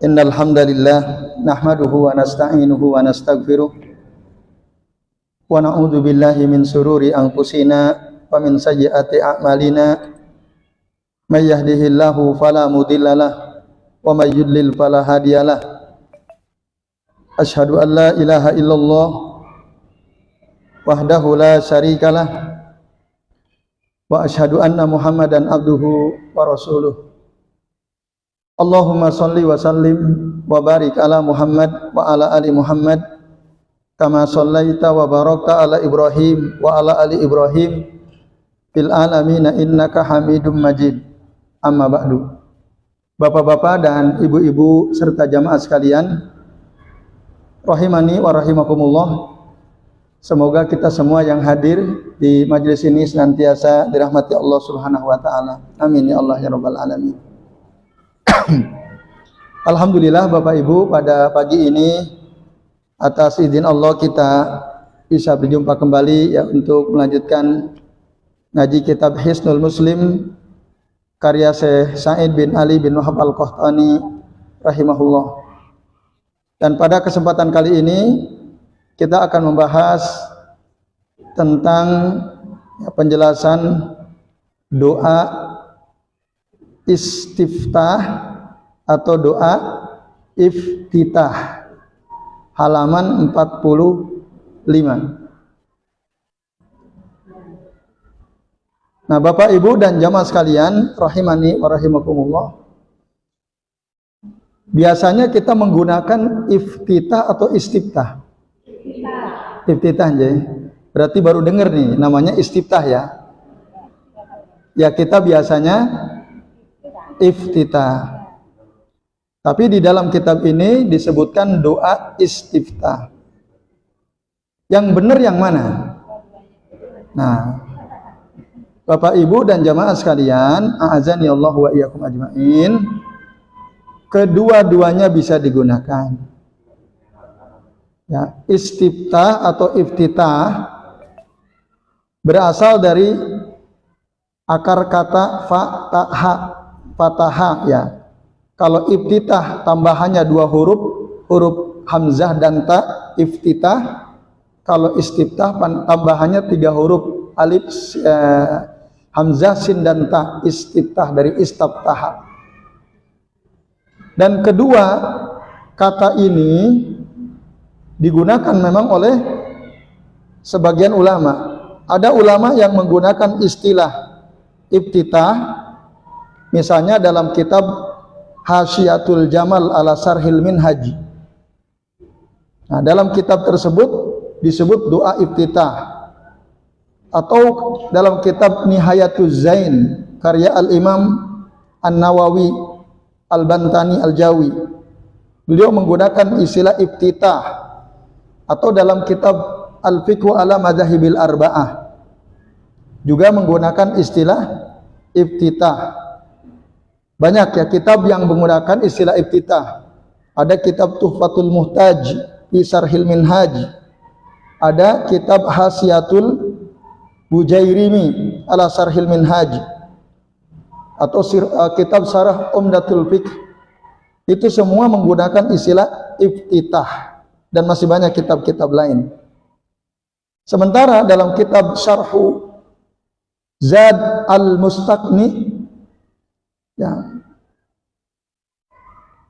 Innal hamdalillah nahmaduhu wa nasta'inuhu wa nastaghfiruh wa na'udzu billahi min sururi anfusina wa min sayyiati a'malina may yahdihillahu fala mudhillalah wa may yudlil fala hadiyalah. Asyhadu an la ilaha illallah wahdahu la syarikalah wa asyhadu anna Muhammadan abduhu wa rasuluh. Allahumma sholli wa sallim wa barik ala Muhammad wa ala ali Muhammad kama shallaita wa barakta ala Ibrahim wa ala ali Ibrahim fil alamin innaka Hamidum Majid. Amma ba'du. Bapak-bapak dan ibu-ibu serta jamaah sekalian, rahimani wa rahimakumullah. Semoga kita semua yang hadir di majelis ini senantiasa dirahmati Allah Subhanahu wa taala. Amin ya Allah ya rabbal alamin. Alhamdulillah Bapak Ibu, pada pagi ini atas izin Allah kita bisa berjumpa kembali ya untuk melanjutkan ngaji kitab Hisnul Muslim karya Syekh Sa'id bin Ali bin Wahab Al-Qahtani rahimahullah. Dan pada kesempatan kali ini kita akan membahas tentang penjelasan doa istiftah atau doa iftitah, halaman 45. Nah, Bapak Ibu dan jamaah sekalian rahimani wa rahimakumullah, biasanya kita menggunakan iftitah atau istiftah. Iftitah aja. Berarti baru dengar nih namanya istiftah ya. Ya, kita biasanya iftitah. Tapi di dalam kitab ini disebutkan doa istiftah. Yang benar yang mana? Nah, Bapak Ibu dan jamaah sekalian, a'azani Allah wa iyyakum ajmain, kedua-duanya bisa digunakan. Ya, istiftah atau iftitah berasal dari akar kata fatahah ya. Kalau iftitah tambahannya dua huruf hamzah dan ta, iftitah. Kalau istiftah tambahannya tiga huruf alif, hamzah, sin dan ta, istiftah dari istaftaha. Dan kedua kata ini digunakan memang oleh sebagian ulama. Ada ulama yang menggunakan istilah iftitah, misalnya dalam kitab Hasyiatul Jamal ala Sarhil Minhaj. Nah, dalam kitab tersebut disebut doa iftitah. Atau dalam kitab Nihayatuz Zain karya Al-Imam An-Nawawi Al-Bantani Al-Jawi, beliau menggunakan istilah iftitah. Atau dalam kitab Al-Fiqhu ala Madzahibil Arba'ah juga menggunakan istilah iftitah. Banyak ya kitab yang menggunakan istilah iftitah. Ada kitab Tuhfatul Muhtaj fi Sarhil Minhaj. Ada kitab Hasyiatul Bujairimi ala Sarhil Minhaj. Atau kitab Sarah Umdatul Fiqh. Itu semua menggunakan istilah iftitah. Dan masih banyak kitab-kitab lain. Sementara dalam kitab Syarhu Zad Al-Mustaqni ya,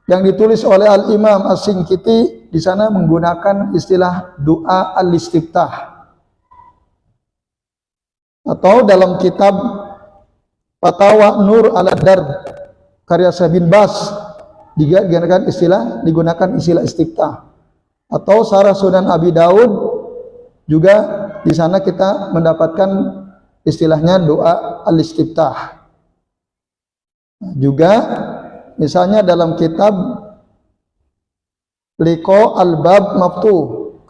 yang ditulis oleh Al-Imam As-Sinkiti, di sana menggunakan istilah doa al-istiftah. Atau dalam kitab Fatawa Nur Al-Darb karya Syekh bin Baz juga digunakan istilah istiftah. Atau Sarah Sunan Abi Daud juga di sana kita mendapatkan istilahnya doa al-istiftah. Juga misalnya dalam kitab Liqa Al-Bab Maftuh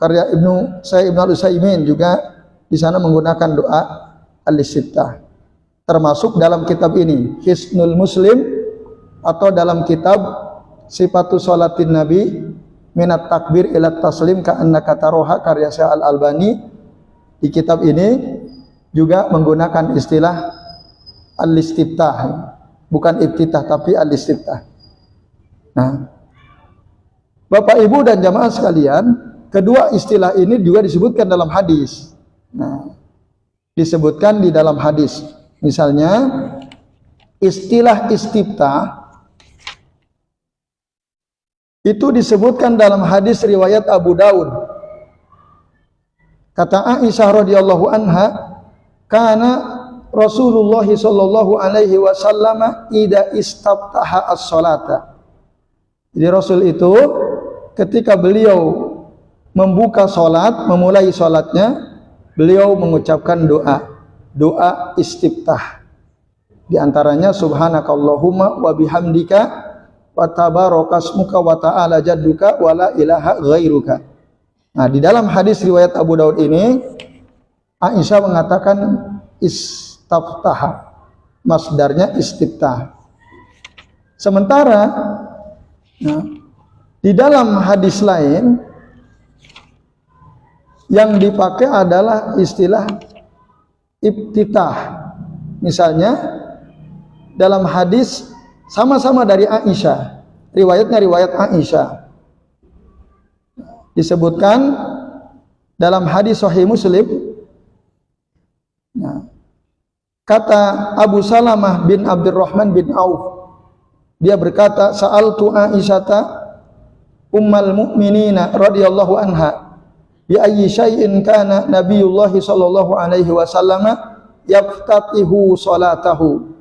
karya Ibnu Al-Utsaimin juga di sana menggunakan doa al-istiftah. Termasuk dalam kitab ini Hisnul Muslim atau dalam kitab Sifatus Sholatin Nabi Minat Takbir ila Taslim ka'annaka taroha karya Syekh Al-Albani. Di kitab ini juga menggunakan istilah al-istiftah. Bukan iftitah tapi al-istiftah. Nah, Bapak Ibu dan jamaah sekalian, kedua istilah ini juga disebutkan dalam hadis. Nah, disebutkan di dalam hadis. Misalnya istilah istiftah itu disebutkan dalam hadis riwayat Abu Daud. Kata Aisyah radhiyallahu anha, kana Rasulullah sallallahu alaihi wasallam idza istaftaha as-salata. Jadi Rasul itu ketika beliau membuka salat, memulai salatnya, beliau mengucapkan doa istiftah. Di antaranya subhanakallahumma wa bihamdika wa tabarakasmuka wa ta'ala jadduka wa la ilaha ghairuka. Nah, di dalam hadis riwayat Abu Daud ini Aisyah mengatakan istaftaha, masdarnya istiftah. Sementara di dalam hadis lain yang dipakai adalah istilah iftitah. Misalnya dalam hadis sama-sama dari Aisyah, riwayatnya riwayat Aisyah, disebutkan dalam hadis Sahih Muslim, kata Abu Salamah bin Abdurrahman bin Auf, dia berkata, sa'altu Aisyata ummal mu'minina radhiyallahu anha bi ayyi syai'in kana Nabiyullah sallallahu alaihi wasallam yaftatihu salatahu.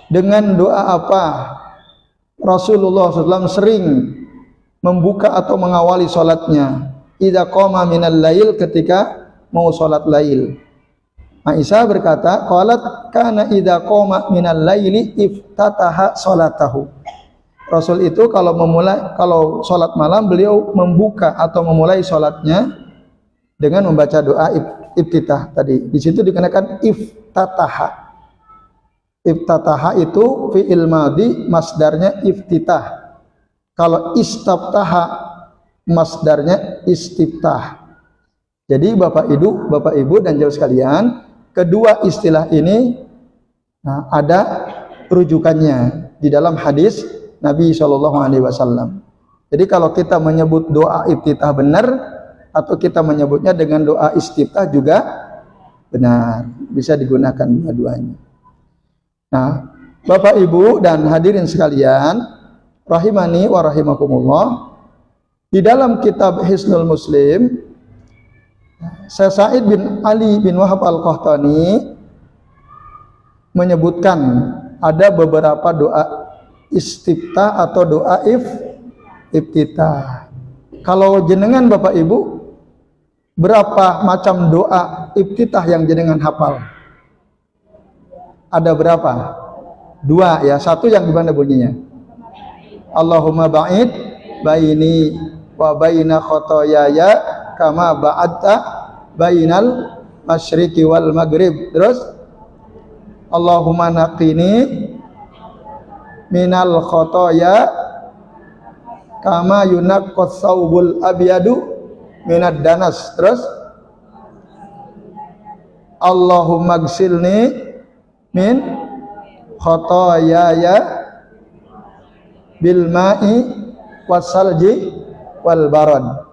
Dengan doa apa Rasulullah SAW sering membuka atau mengawali salatnya? Idza qama minal lail, ketika mau salat lail. Aisyah berkata, qalat kana idza qama minal laili iftataha salatahu. Rasul itu kalau salat malam, beliau membuka atau memulai salatnya dengan membaca doa iftitah tadi. Di situ dikenakan iftataha. Iftataha itu fi'il madhi, masdarnya iftitah. Kalau istaftaha, masdarnya istiftah. Jadi Bapak Ibu dan jamaah sekalian, kedua istilah ini ada rujukannya di dalam hadis Nabi Shallallahu Alaihi Wasallam. Jadi kalau kita menyebut doa iftitah benar, atau kita menyebutnya dengan doa istiftah juga benar, bisa digunakan dua-duanya. Nah, Bapak Ibu dan hadirin sekalian, rahimani wa rahimakumullah, di dalam kitab Hisnul Muslim, Syekh Sa'id bin Ali bin Wahab Al-Qahtani menyebutkan ada beberapa doa istiftah atau doa iftitah. Kalau jenengan Bapak Ibu, berapa macam doa iftitah yang jenengan hafal? Ada berapa? Dua ya. Satu yang gimana bunyinya? Allahumma ba'id baini wa baina khotoyaya kama ba'adta bainal masyriqi wal maghrib. Terus Allahumma naqini minal khotoya kama yunaqqas saubul abyadu minad danas. Terus Allahumma gsilni min khotoyaya bil ma'i wasalji wal barad.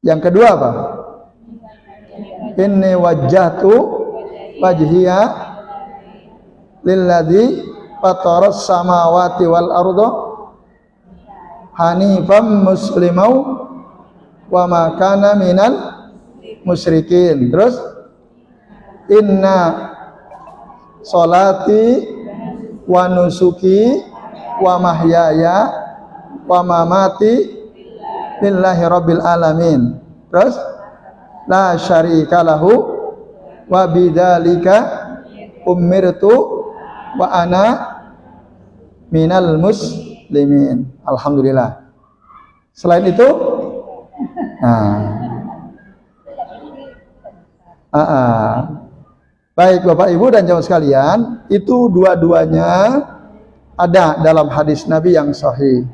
Yang kedua apa? Inni wajjahtu wajhiya lilladzi fataras samawati wal arda hanifam muslimau wa ma kana minal musyrikin. Terus inna salati wa nusuki wa mahyaya wa mamati lillahi rabbil alamin. Terus la syarika lahu wa bidzalika umirtu wa ana minal muslimin. Alhamdulillah. Selain itu baik Bapak Ibu dan jamaah sekalian, itu dua-duanya ada dalam hadis Nabi yang sahih.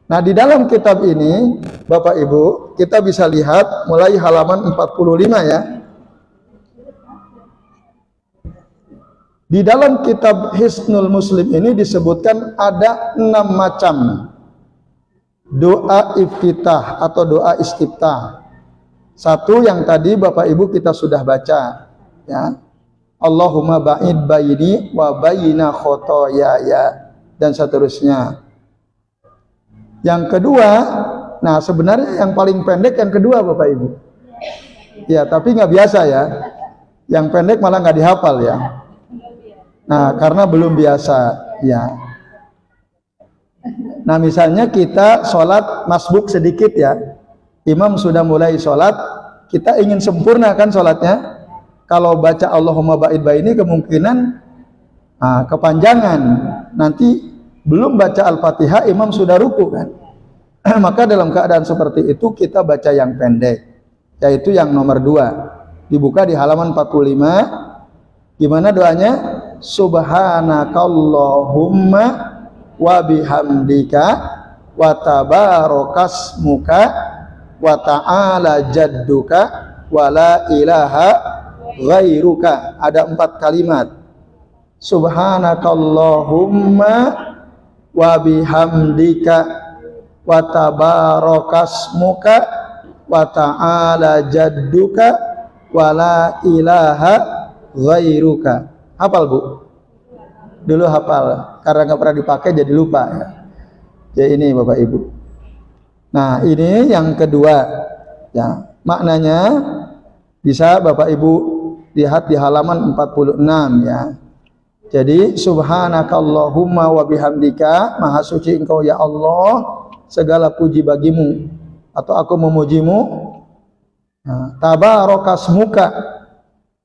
Nah, di dalam kitab ini Bapak Ibu, kita bisa lihat mulai halaman 45 ya. Di dalam kitab Hisnul Muslim ini disebutkan ada 6 macam doa iftitah atau doa istiftah. Satu yang tadi Bapak Ibu kita sudah baca, ya. Allahumma ba'id baini wa baina khotoyaya, dan seterusnya. Yang kedua, nah sebenarnya yang paling pendek yang kedua Bapak Ibu. Ya, tapi nggak biasa ya. Yang pendek malah nggak dihafal ya. Nah, karena belum biasa ya. Nah, misalnya kita sholat masbuk sedikit ya. Imam sudah mulai sholat, kita ingin sempurna kan sholatnya. Kalau baca Allahumma ba'id baini kemungkinan kepanjangan. Nanti belum baca Al-Fatihah, imam sudah ruku kan. Maka dalam keadaan seperti itu kita baca yang pendek, yaitu yang nomor 2. Dibuka di halaman 45. Gimana doanya? Subhanakallahumma wa bihamdika wa tabarakasmuka wa ta'ala jadduka wa la ilaha ghairuka. Ada 4 kalimat. Subhanakallahumma wa bihamdika wa tabarakasmuka wa ta'ala jadduka wa la ilaha ghairuka. Hafal Bu? Dulu hafal, karena nggak pernah dipakai jadi lupa ya. Jadi ini Bapak Ibu. Nah, ini yang kedua ya. Maknanya bisa Bapak Ibu lihat di halaman 46 ya. Jadi subhanakallahumma wa bihamdika, maha suci engkau ya Allah, segala puji bagimu atau aku memujimu. Nah, tabarakasmuka,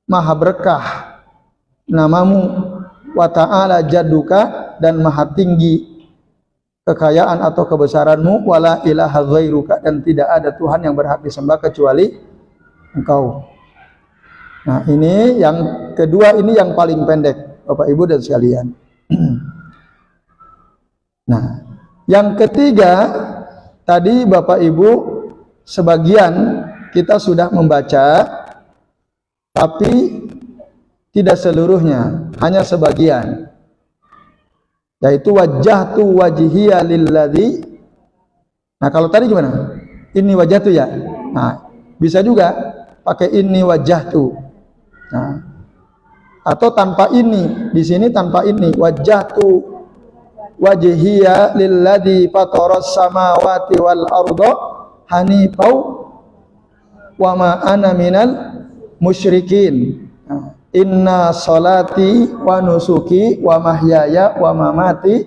maha berkah namamu, wa ta'ala jadduka, dan maha tinggi kekayaan atau kebesaranmu, wala ilaha ghairuka, dan tidak ada Tuhan yang berhak disembah kecuali engkau. Nah, ini yang kedua, ini yang paling pendek Bapak Ibu dan sekalian. Nah, yang ketiga tadi Bapak Ibu sebagian kita sudah membaca, tapi tidak seluruhnya, hanya sebagian. Yaitu wajjahtu wajhiya lilladzi. Nah, kalau tadi gimana? Inni wajhatu ya. Nah, bisa juga pakai inni wajhatu. Nah, atau tanpa ini, di sini tanpa ini, wajjahtu wajhiya lilladzi fataras samawati wal arda hanifau wa ma ana minal musyrikin. Nah, inna salati wa nusuki wa mahyaya wa mamati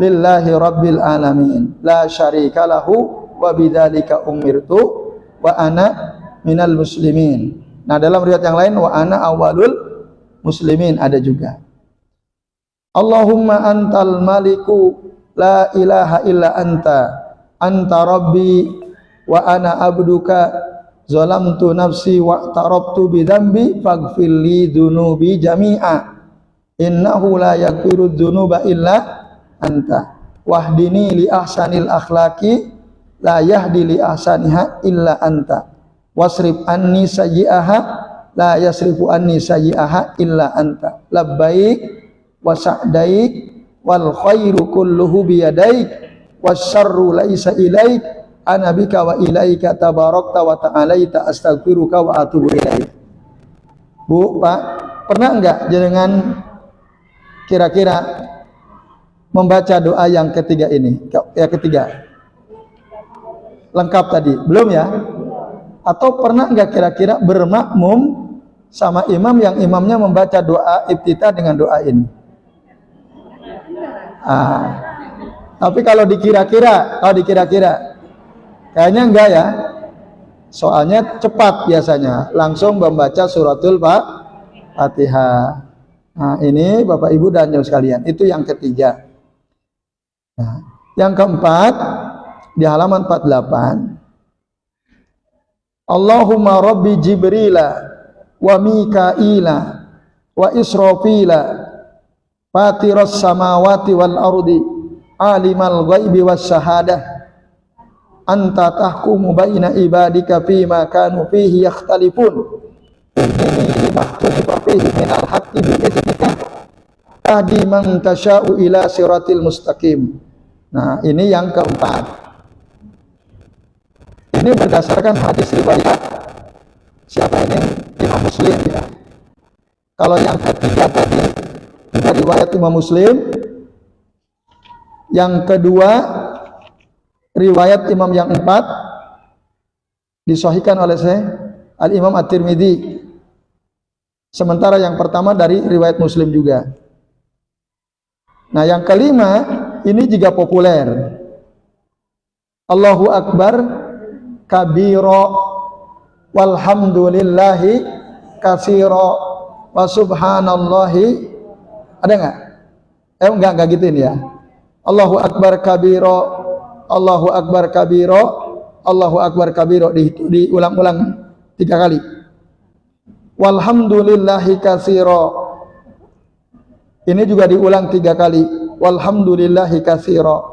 lillahi rabbil alamin la syarika lahu wa bidzalika umirtu wa ana minal muslimin. Nah, dalam riwayat yang lain wa ana awwalul muslimin ada juga. Allahumma antal maliku la ilaha illa anta rabbi wa ana abduka zalamtu nafsi wa tarabtu bidzambi faghfir li dzunubi jami'a innahu la yaghfiru dzunuba illa anta wahdini li ahsanil akhlaqi la yahdi li ahsaniha illa anta wasrif anni sayyi'aha la yasrifu anni sayyi'aha illa anta labbaik wa sa'daik wal khairu kulluhu biyadaik wasyarru laisa ilaik ana bika wa ilaika tabarakta wa ta'alaita astaghfiruka wa atubu ilaik. Bu, Pak, pernah enggak jenengan kira-kira membaca doa yang ketiga ini? Ya, ketiga. Lengkap tadi, belum ya? Atau pernah enggak kira-kira bermakmum sama imam yang imamnya membaca doa iftitah dengan doa ini? Tapi kalau dikira-kira, kayaknya enggak ya, soalnya cepat biasanya, langsung membaca suratul Fatihah. Nah, ini Bapak Ibu dan Ibu sekalian, itu yang ketiga. Nah, yang keempat, di halaman 48. Allahumma rabbi Jibrila wa Mikaila wa Israfila fatiras samawati wal ardi alimal ghaibi was syahadah anta tahkumu baina ibadika fima kanu fihi yakhtalifun fihi minal haqqi bi'idnika tahdi man tasha'u ila siratil mustaqim. Nah, ini yang keempat. Ini berdasarkan hadis riwayat siapa ini? Imam Muslim ya. Kalau yang ketiga tadi juga riwayat Imam Muslim. Yang kedua riwayat imam yang empat disahihkan oleh Al-Imam At-Tirmidzi. Sementara yang pertama dari riwayat Muslim juga. Nah, yang kelima ini juga populer. Allahu Akbar kabira walhamdulillahi katsira wa subhanallahi. Ada enggak? Enggak gituin ya. Allahu Akbar kabira, Allahu Akbar kabira, Allahu Akbar kabira, diulang-ulang 3 kali. Walhamdulillahi katsira. Ini juga diulang 3 kali. Walhamdulillahi katsira.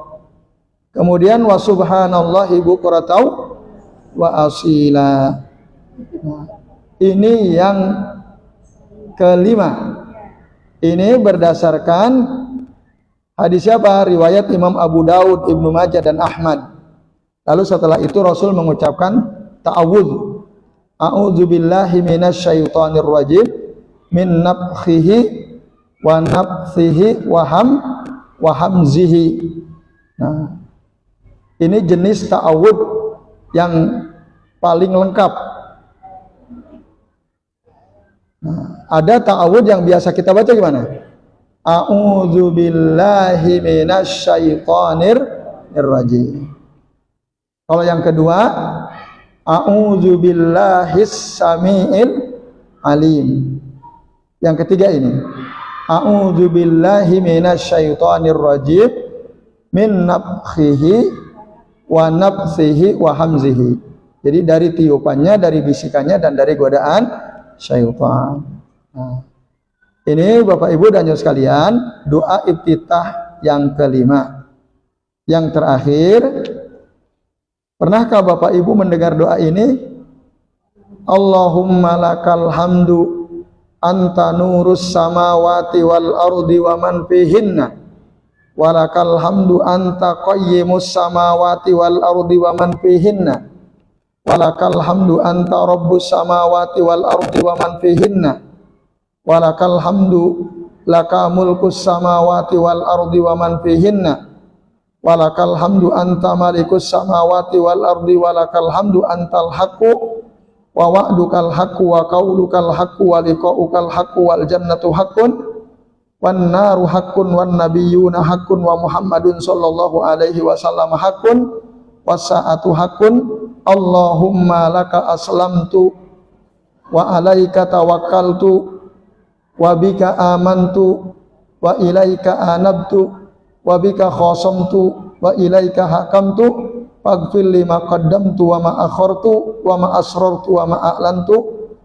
Kemudian wa subhanallahi bukratan wa asila. Ini yang kelima. Ini berdasarkan hadis siapa? Riwayat Imam Abu Daud, Ibnu Majah dan Ahmad. Lalu setelah itu Rasul mengucapkan ta'awudz. A'udzu billahi minasyaitonir rajim min nafkhihi wa nafthihi wa hamzihi. Nah, ini jenis ta'awudz yang paling lengkap. Nah, ada ta'awudz yang biasa kita baca gimana? A'udzu billahi minasyaitonir rajim. Kalau yang kedua, a'udzu billahis samiil alim. Yang ketiga ini, a'udzu billahi minasyaitonir rajim min nafkhihi wa nafthihi wa hamzihi. Jadi dari tiupannya, dari bisikannya dan dari godaan syaitan. Nah, ini Bapak Ibu dan Saudara sekalian, doa iftitah yang kelima. Yang terakhir, pernahkah Bapak Ibu mendengar doa ini? Allahumma lakal hamdu anta nurus samawati wal ardi wa man fihinna walakal hamdu anta qayyimus samawati wal ardi wa man fihinna walakal hamdu anta rabbus samawati wal ardi wa man fihinna walakal hamdu laka mulkus samawati wal ardi wa man fihinna walakal hamdu anta malikus samawati wal ardi walakal hamdu antal haqqu wa wa'dukal haqqu wa qaulukal haqqu wa liqa'ukal haqqu wal jannatu haqqun wan naru haqqun wan nabiyyuna haqqun wa Muhammadun sallallahu alaihi wasallam haqqun was sa'atu haqqun Allahumma laka aslamtu wa alaika tawakkaltu wa bika amantu wa ilaika anabtu wa bika khasamtu wa ilaika hakamtu faghfir lima qaddamtu wa ma akhartu wa ma asrartu wa ma a'lantu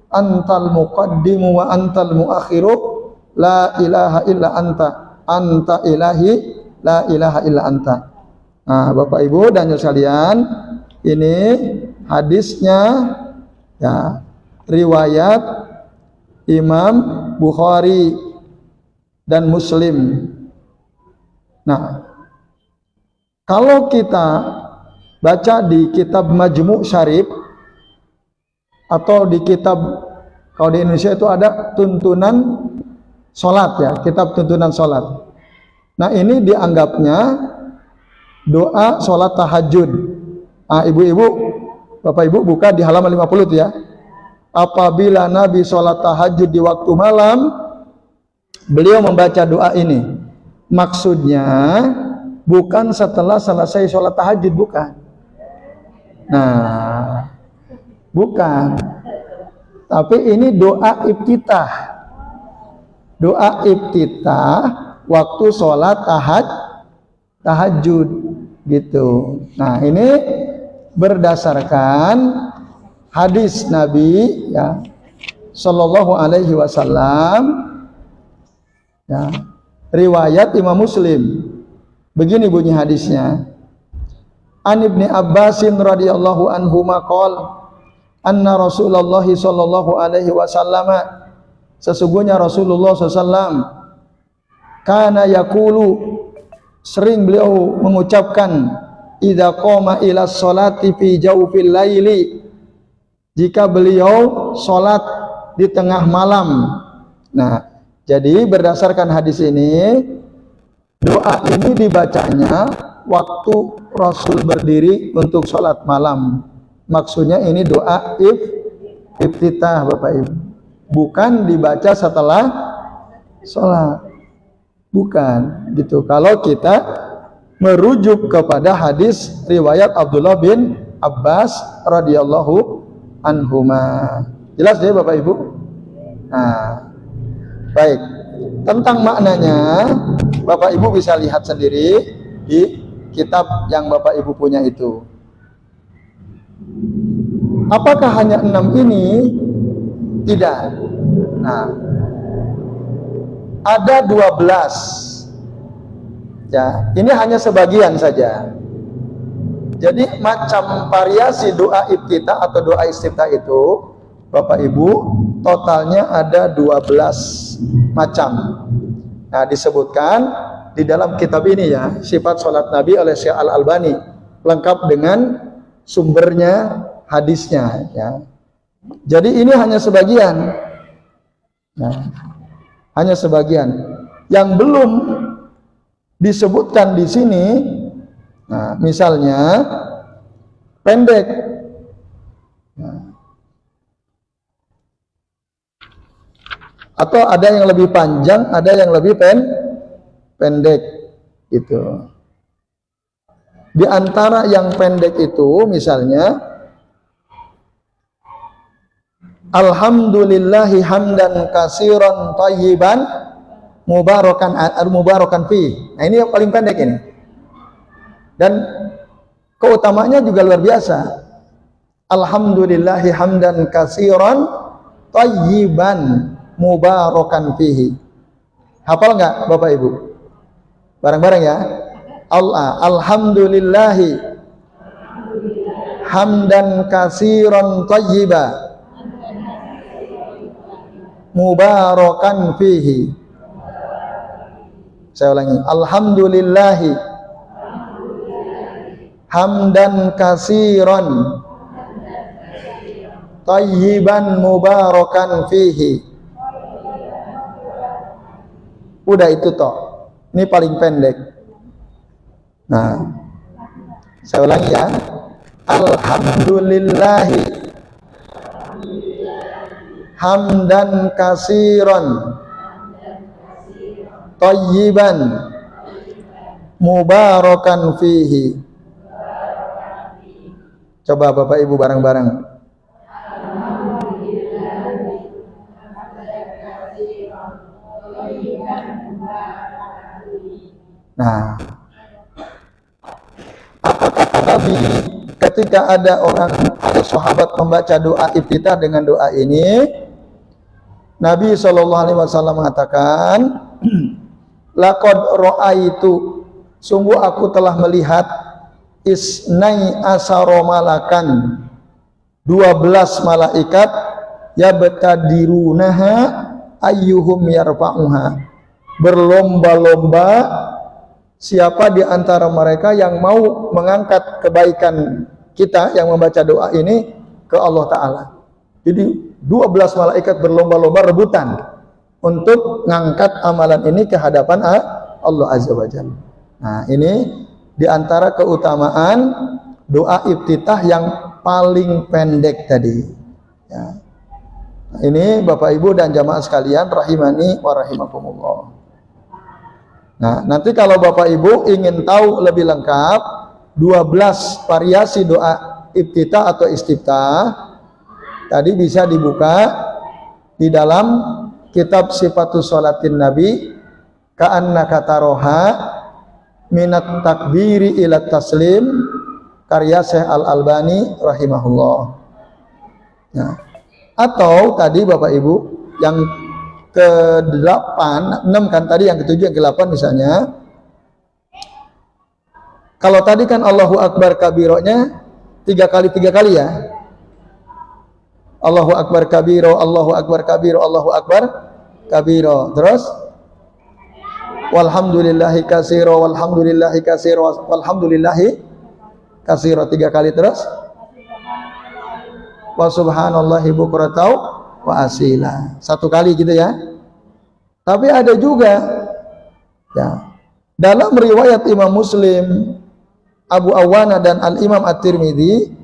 antal muqaddimu wa antal muakhiru la ilaha illa anta anta ilahi la ilaha illa anta. Nah, Bapak Ibu dan Saudara sekalian, ini hadisnya ya, riwayat Imam Bukhari dan Muslim. Nah, kalau kita baca di kitab Majmu' Syarif atau di kitab, kalau di Indonesia itu ada tuntunan sholat ya, kitab tuntunan sholat. Nah, ini dianggapnya doa sholat tahajud. Nah, ibu-ibu, Bapak Ibu buka di halaman 50 ya. Apabila Nabi sholat tahajud di waktu malam, beliau membaca doa ini. Maksudnya bukan setelah selesai sholat tahajud, bukan. Nah, bukan. Tapi ini doa iftitah. Doa iftitah waktu sholat tahajud gitu. Nah, ini berdasarkan hadis Nabi ya sallallahu alaihi wasallam ya, riwayat Imam Muslim. Begini bunyi hadisnya. An Ibni Abbasin radhiyallahu anhu maqal anna Rasulullah sallallahu alaihi wasallam, sesungguhnya Rasulullah sallallahu kana yaqulu, sering beliau mengucapkan idza qama ila sholati fi jawfil laili, jika beliau sholat di tengah malam. Nah, jadi berdasarkan hadis ini, doa ini dibacanya waktu Rasul berdiri untuk sholat malam. Maksudnya ini doa iftitah, Bapak Ibu, bukan dibaca setelah sholat, bukan gitu. Kalau kita merujuk kepada hadis riwayat Abdullah bin Abbas radhiyallahu anhuma. Jelas ya Bapak Ibu? Nah, baik. Tentang maknanya Bapak Ibu bisa lihat sendiri di kitab yang Bapak Ibu punya itu. Apakah hanya 6 ini? Tidak. Nah, ada 12. Ya, ini hanya sebagian saja. Jadi macam variasi doa iftitah atau doa istiftah itu, Bapak Ibu, totalnya ada 12 macam. Nah, disebutkan di dalam kitab ini ya, Sifat Salat Nabi oleh Syekh Al-Albani, lengkap dengan sumbernya, hadisnya ya. Jadi ini hanya sebagian. Nah, hanya sebagian. Yang belum disebutkan di sini, nah, misalnya pendek, nah, atau ada yang lebih panjang, ada yang lebih pendek, gitu. Di antara yang pendek itu, misalnya, alhamdulillahi hamdan katsiran thayyiban mubarakan fi. Nah, ini yang paling pendek ini. Dan keutamanya juga luar biasa. Alhamdulillahi hamdan katsiran thayyiban mubarakan fihi. Hafal enggak Bapak Ibu? Bareng-bareng ya. Alhamdulillahi hamdan katsiran thayyiban mubarakan fihi. Saya ulangi, alhamdulillahi hamdan katsiran thayyiban mubarakan fihi. Udah itu toh. Ini paling pendek. Nah, saya ulangi ya. Alhamdulillahi hamdan katsiran thayyiban mubarakan fihi. Coba Bapak Ibu bareng-bareng. Nah, apa kata Nabi ketika ada sahabat membaca doa iftitah dengan doa ini? Nabi SAW mengatakan, laqad ra'aitu, sungguh aku telah melihat isnai asaro malakan, 12 malaikat, yabtadirunaha ayyuhum yarfa'uha, berlomba-lomba siapa di antara mereka yang mau mengangkat kebaikan kita yang membaca doa ini ke Allah Ta'ala. Jadi 12 malaikat berlomba-lomba rebutan untuk ngangkat amalan ini ke hadapan Allah Azza wa Jalla. Nah, ini di antara keutamaan doa iftitah yang paling pendek tadi. Ya. Nah, ini Bapak Ibu dan jamaah sekalian rahimani wa rahimakumullah. Nah, nanti kalau Bapak Ibu ingin tahu lebih lengkap 12 variasi doa iftitah atau istiftah, tadi bisa dibuka di dalam kitab Sifatus Sholatin Nabi, ka'annaka taroha minat takbiri ila taslim, karya Syekh Al-Albani rahimahullah. Nah, atau tadi Bapak Ibu yang ke-8, 6 kan tadi, yang ke-7, yang ke-8 misalnya. Kalau tadi kan Allahu Akbar kabironya 3 kali ya. Allahu Akbar kabiro, Allahu Akbar kabiro, Allahu Akbar kabiro. Terus walhamdulillahi katsiro, walhamdulillahi katsiro, walhamdulillahi katsira 3 kali terus wa subhanallahi bukratan wa asila 1 kali gitu ya. Tapi ada juga ya dalam riwayat Imam Muslim, Abu Awana dan Al-Imam At-Tirmidzi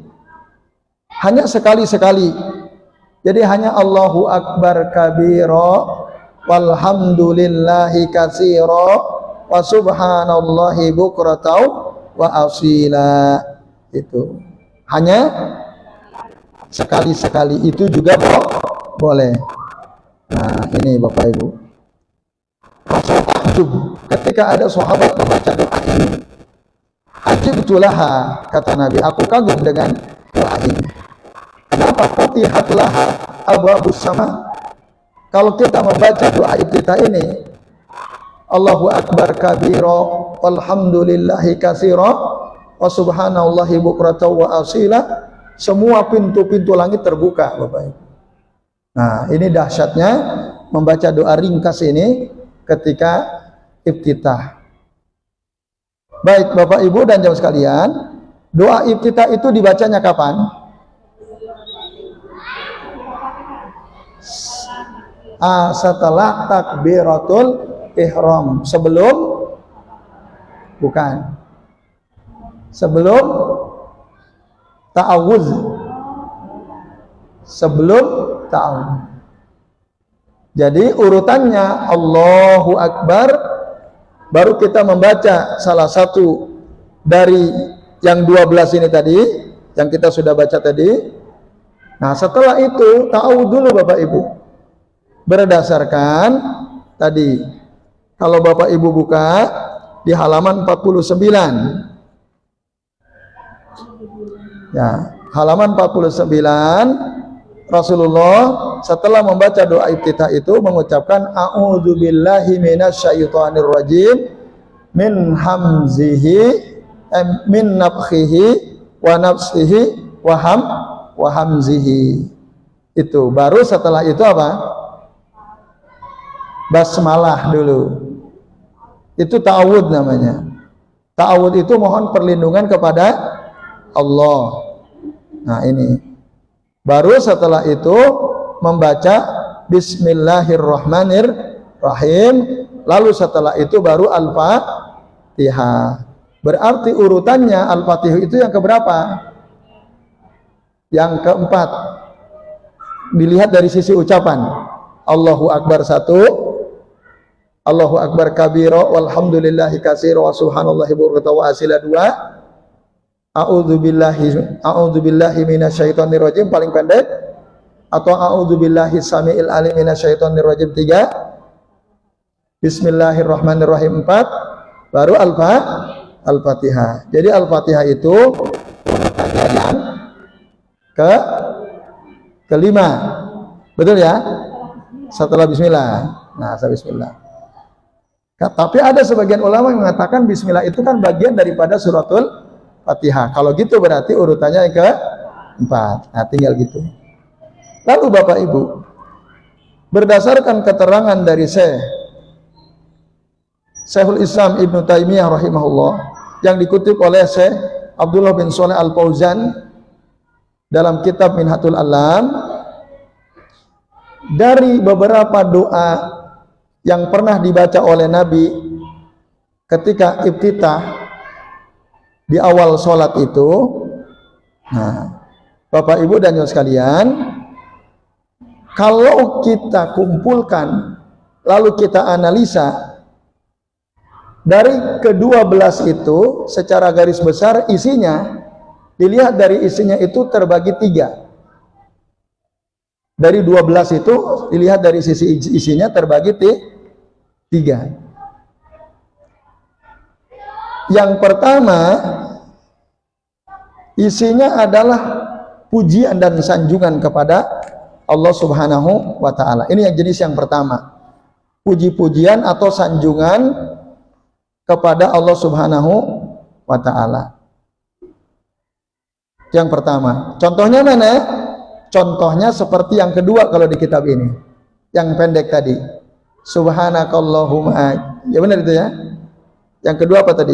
hanya sekali-sekali. Jadi hanya Allahu Akbar kabira walhamdulillahi katsira wa subhanallahi bukratan wa asila. Itu hanya sekali-sekali, itu juga boleh. Nah ini Bapak Ibu, ketika ada sahabat membaca doa ini, ajibtulaha, kata Nabi, aku kagum dengan doa ini. Kenapa? Futihat abwabus sama. Kalau kita membaca doa iftitah ini, Allahu Akbar kabira walhamdulillahi katsira wa subhanallahi bukratan wa asila, semua pintu-pintu langit terbuka Bapak Ibu. Nah ini dahsyatnya membaca doa ringkas ini ketika iftitah. Baik Bapak Ibu dan jamaah sekalian, doa iftitah itu dibacanya kapan? Setelah takbiratul ihram, sebelum ta'awudz, jadi urutannya Allahu Akbar, baru kita membaca salah satu dari yang 12 ini tadi, yang kita sudah baca tadi. Nah setelah itu ta'awudz dulu Bapak Ibu, berdasarkan tadi, kalau Bapak Ibu buka di halaman 49 ya, halaman 49, Rasulullah setelah membaca doa iftitah itu mengucapkan a'udzubillahi minasyaitonir rajim min hamzihi min nafkhihi wa nafsihi wa hamzihi. Itu baru setelah itu apa? Basmalah dulu. Itu ta'awudz namanya. Ta'awudz itu mohon perlindungan kepada Allah. Nah ini. Baru setelah itu membaca Bismillahirrahmanirrahim. Lalu setelah itu baru Al-Fatihah. Berarti urutannya Al-Fatihah itu yang keberapa? Yang keempat. Dilihat dari sisi ucapan. Allahu Akbar 1, Allahu Akbar kabira walhamdulillahi katsira wa subhanallahi bukratan wa asila 2, a'udzubillahi minasyaitonir rajim paling pendek, atau a'udzubillahi samiil alim minasyaitonir rajim 3, bismillahirrahmanirrahim 4, baru Al-Fatihah. Jadi Al-Fatihah itu yang kelima, betul ya? Setelah bismillah. Nah, setelah bismillah. Tapi ada sebagian ulama yang mengatakan bismillah itu kan bagian daripada suratul Fatihah. Kalau gitu berarti urutannya yang keempat. Nah, tinggal gitu. Lalu Bapak Ibu, berdasarkan keterangan dari Syekhul Islam Ibnu Taimiyah rahimahullah yang dikutip oleh Syekh Abdullah bin Shalih Al-Fauzan dalam kitab Minhatul Alam, dari beberapa doa yang pernah dibaca oleh Nabi ketika iftitah di awal sholat itu. Nah, Bapak Ibu dan Ibu sekalian, kalau kita kumpulkan lalu kita analisa dari ke-12 itu secara garis besar isinya, dilihat dari isinya itu terbagi 3. Dari 12 itu dilihat dari sisi isinya terbagi 3. Yang pertama isinya adalah pujian dan sanjungan kepada Allah Subhanahu wa ta'ala. Ini yang jenis yang pertama, puji-pujian atau sanjungan kepada Allah Subhanahu wa ta'ala. Yang pertama, contohnya mana? Contohnya seperti yang kedua kalau di kitab ini, yang pendek tadi, subhanakallahumma, ya benar itu ya. Yang kedua apa tadi?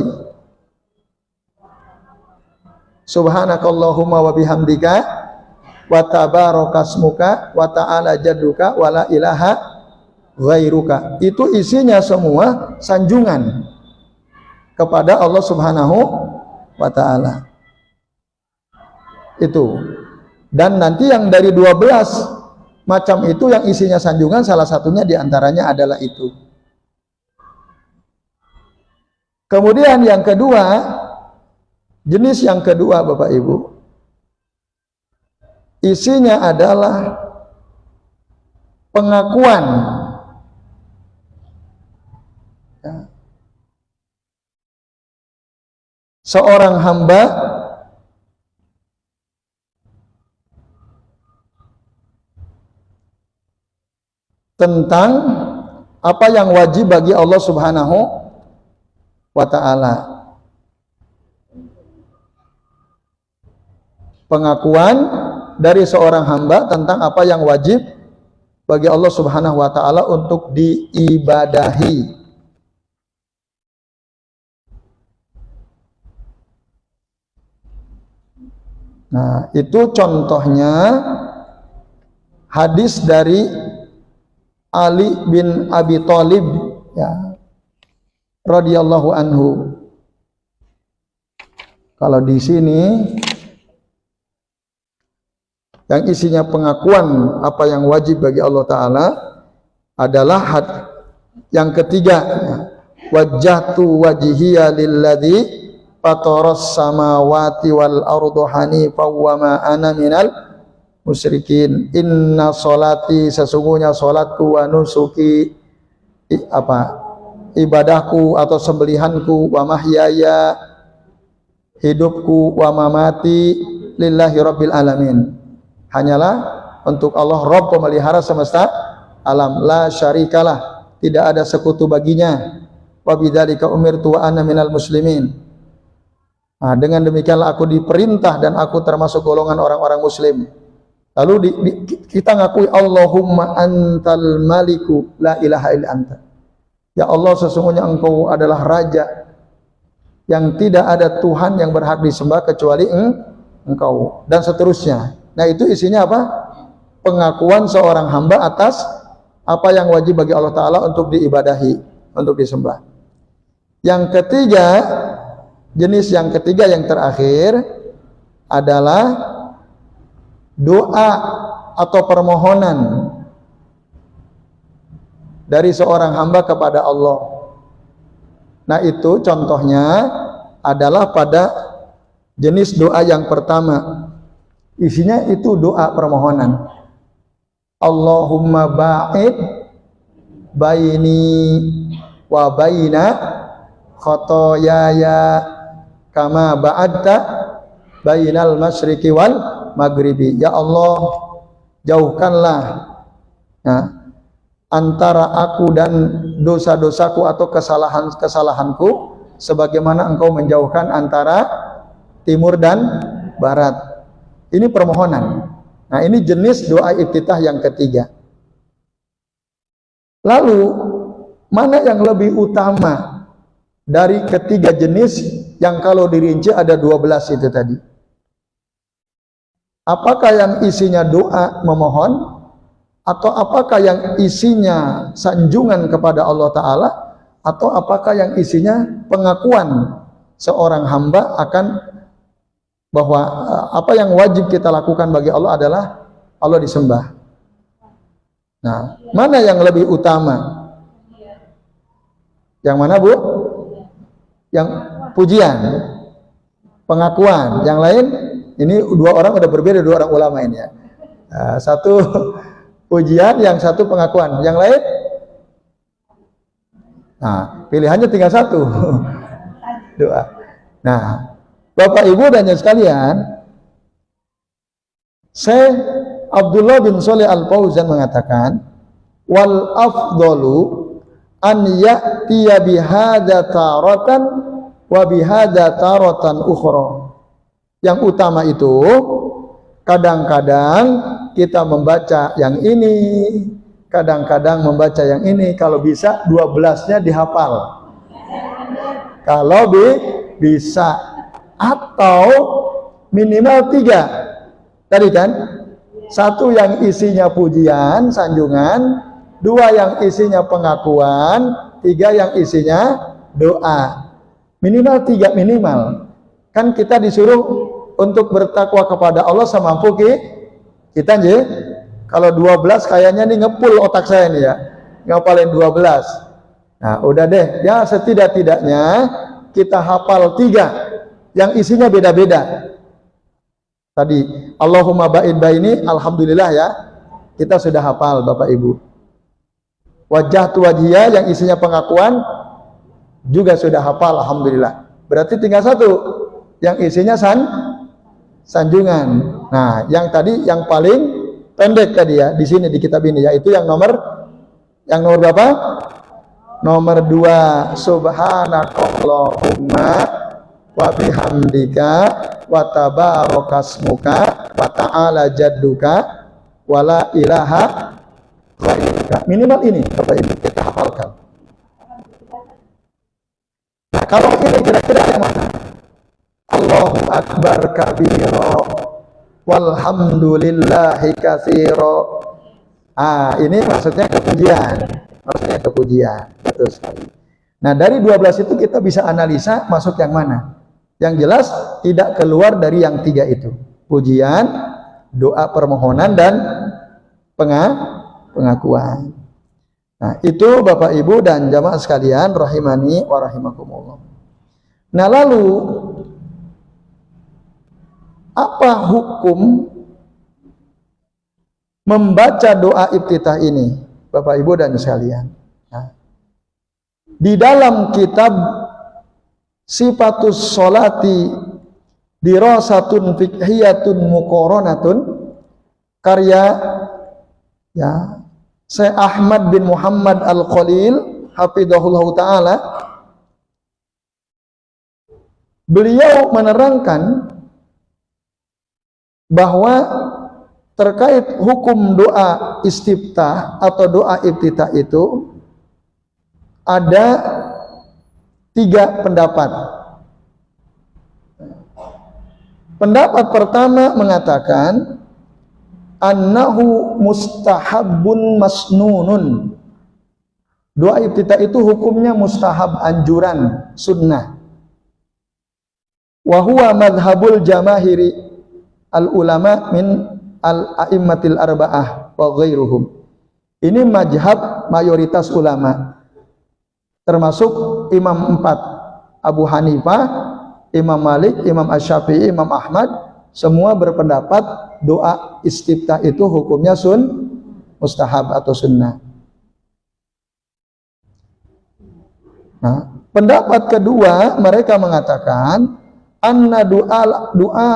Subhanakallahumma wa bihamdika wa tabarakasmuka wa ta'ala jadduka wa la ilaha ghairuka. Itu isinya semua sanjungan kepada Allah Subhanahu wa ta'ala. Itu. Dan nanti yang dari 12 macam itu yang isinya sanjungan, salah satunya diantaranya adalah itu. Kemudian yang kedua, jenis yang kedua Bapak Ibu, isinya adalah pengakuan seorang hamba tentang apa yang wajib bagi Allah Subhanahu wa ta'ala. Pengakuan dari seorang hamba tentang apa yang wajib bagi Allah Subhanahu wa ta'ala untuk diibadahi. Nah, itu contohnya hadis dari Ali bin Abi Thalib, ya, radhiyallahu anhu. Kalau di sini yang isinya pengakuan apa yang wajib bagi Allah Ta'ala adalah yang ketiga, wajjahtu wajhiya lilladzi fataras samawati wal ardu hanifan wa ma ana minal musyrikin. Inna sholati, sesungguhnya salatku, wa nusuki, ibadahku atau sembelihanku, wa mahyaya, hidupku, wa mamati, lillahi rabbil alamin, hanyalah untuk Allah Rabb pemelihara semesta alam, la syarikalah, tidak ada sekutu baginya, wa bidzalika umirtu wa ana minal muslimin. Nah, dengan demikianlah aku diperintah dan aku termasuk golongan orang-orang muslim. Lalu kita ngakui Allahumma antal maliku la ilaha illa anta. Ya Allah, sesungguhnya engkau adalah raja yang tidak ada Tuhan yang berhak disembah kecuali engkau, dan seterusnya. Nah, itu isinya apa? Pengakuan seorang hamba atas apa yang wajib bagi Allah Ta'ala untuk diibadahi, untuk disembah. Yang ketiga, jenis yang ketiga yang terakhir adalah doa atau permohonan dari seorang hamba kepada Allah. Nah, itu contohnya adalah pada jenis doa yang pertama. Isinya itu doa permohonan. Allahumma ba'id baini wa baina khotoyaya kama ba'adta bainal masyriqi wal maghribi. Ya Allah, jauhkanlah antara aku dan dosa-dosaku atau kesalahanku sebagaimana engkau menjauhkan antara timur dan barat. Ini permohonan. Nah, ini jenis doa iftitah yang ketiga. Lalu, mana yang lebih utama dari ketiga jenis yang kalau dirinci ada 12 itu tadi? Apakah yang isinya doa memohon, atau apakah yang isinya sanjungan kepada Allah Ta'ala, atau apakah yang isinya pengakuan seorang hamba akan bahwa apa yang wajib kita lakukan bagi Allah adalah Allah disembah. Nah, mana yang lebih utama? Yang mana, Bu? Yang pujian, pengakuan. Yang lain, ini dua orang udah berbeda, dua orang ulama ini ya. Nah, satu pujian, yang satu pengakuan. Yang lain, nah, pilihannya tinggal satu. Doa. Nah, Bapak Ibu dan sekalian, Syekh Abdullah bin Shalih Al-Fauzan mengatakan, wal afdalu an ya'tiya bihadza taratan wa bihadza taratan ukhra. Yang utama itu kadang-kadang kita membaca yang ini, kadang-kadang membaca yang ini. Kalau bisa 12-nya dihafal. Kalau bisa, atau minimal 3 tadi kan, 1 yang isinya pujian, sanjungan, 2 yang isinya pengakuan, 3 yang isinya doa. Minimal 3, minimal. Kan kita disuruh untuk bertakwa kepada Allah semampu kita nje. Kalau 12 kayaknya nih ngepul otak saya nih ya, ngapalin 12. Nah udah deh, ya setidak-tidaknya kita hafal 3 yang isinya beda-beda. Tadi Allahumma ba'id baini, alhamdulillah ya, kita sudah hafal Bapak Ibu. Wajah tu wajhiyah yang isinya pengakuan juga sudah hafal, alhamdulillah. Berarti tinggal 1 yang isinya sanjungan. Nah, yang tadi yang paling pendek tadi ya di sini di kitab ini, yaitu yang nomor berapa? Nomor 2, subhanakallahumma wa bihamdika wa tabarakasmuka wa ta'ala jadduka wa la ilaha ghairuka. Minimal ini Bapak Ibu kita hafalkan. Nah, kalau ini kira-kira yang mana? Allahu akbar kabira walhamdulillahi katsira. Ini maksudnya kepujian. Betul sekali. Nah, dari 12 itu kita bisa analisa masuk yang mana. Yang jelas tidak keluar dari yang 3 itu. Pujian, doa permohonan dan pengakuan. Nah, itu Bapak Ibu dan jamaah sekalian rahimani wa rahimakumullah. Nah, lalu apa hukum membaca doa iftitah ini, Bapak Ibu dan sekalian? Nah, di dalam kitab Sifatus Sholati Dirasatun Fiqhiyatun Muqaranatun karya ya Syekh Ahmad bin Muhammad Al-Khalil hafizahullah taala, beliau menerangkan bahwa terkait hukum doa istiftah atau doa iftitah itu ada 3 pendapat. Pendapat pertama mengatakan annahu mustahabun masnunun. Doa iftitah itu hukumnya mustahab, anjuran, sunnah. Wa huwa madhabul jamahiri al-ulama min al-a'immatil arba'ah wa ghairuhum. Ini mazhab mayoritas ulama, termasuk Imam 4, Abu Hanifah, Imam Malik, Imam Asy-Syafi'i, Imam Ahmad, semua berpendapat doa istiftah itu hukumnya mustahab atau sunnah. Nah, pendapat kedua mereka mengatakan anna doa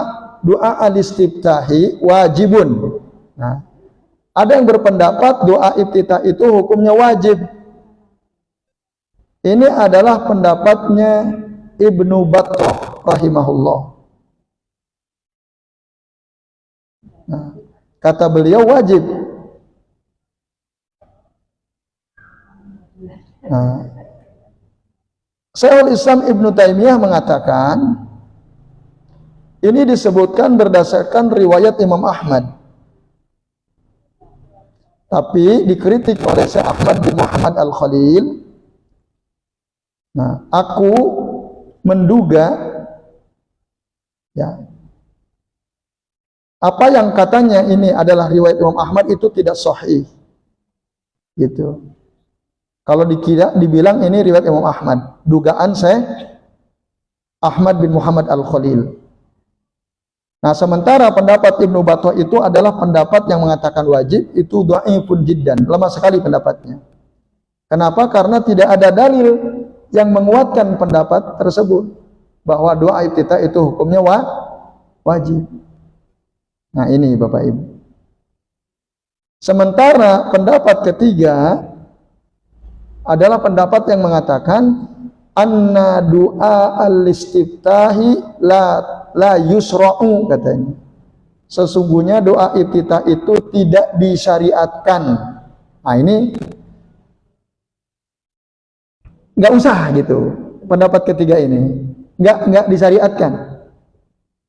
al-istiftahi wajibun. Nah, ada yang berpendapat doa iftitah itu hukumnya wajib. Ini adalah pendapatnya Ibnu Battah rahimahullah. Nah, kata beliau wajib. Nah, Syekhul Islam Ibnu Taimiyah mengatakan ini disebutkan berdasarkan riwayat Imam Ahmad, tapi dikritik oleh Syekh Ahmad bin Muhammad Al-Khalil. Nah, aku menduga ya apa yang katanya ini adalah riwayat Imam Ahmad itu tidak sahih gitu. Kalau dibilang ini riwayat Imam Ahmad, dugaan saya Ahmad bin Muhammad Al-Khalil. Nah, sementara pendapat Ibnu Battah itu adalah pendapat yang mengatakan wajib, itu dhaifun jiddan, lemah sekali pendapatnya. Kenapa? Karena tidak ada dalil yang menguatkan pendapat tersebut bahwa doa iftitah itu hukumnya wajib. Nah, ini Bapak Ibu. Sementara pendapat ketiga adalah pendapat yang mengatakan anna doa al-istiftahi la yusra'u, katanya. Sesungguhnya doa iftitah itu tidak disyariatkan. Nah, ini nggak usah gitu. Pendapat ketiga ini nggak disyariatkan.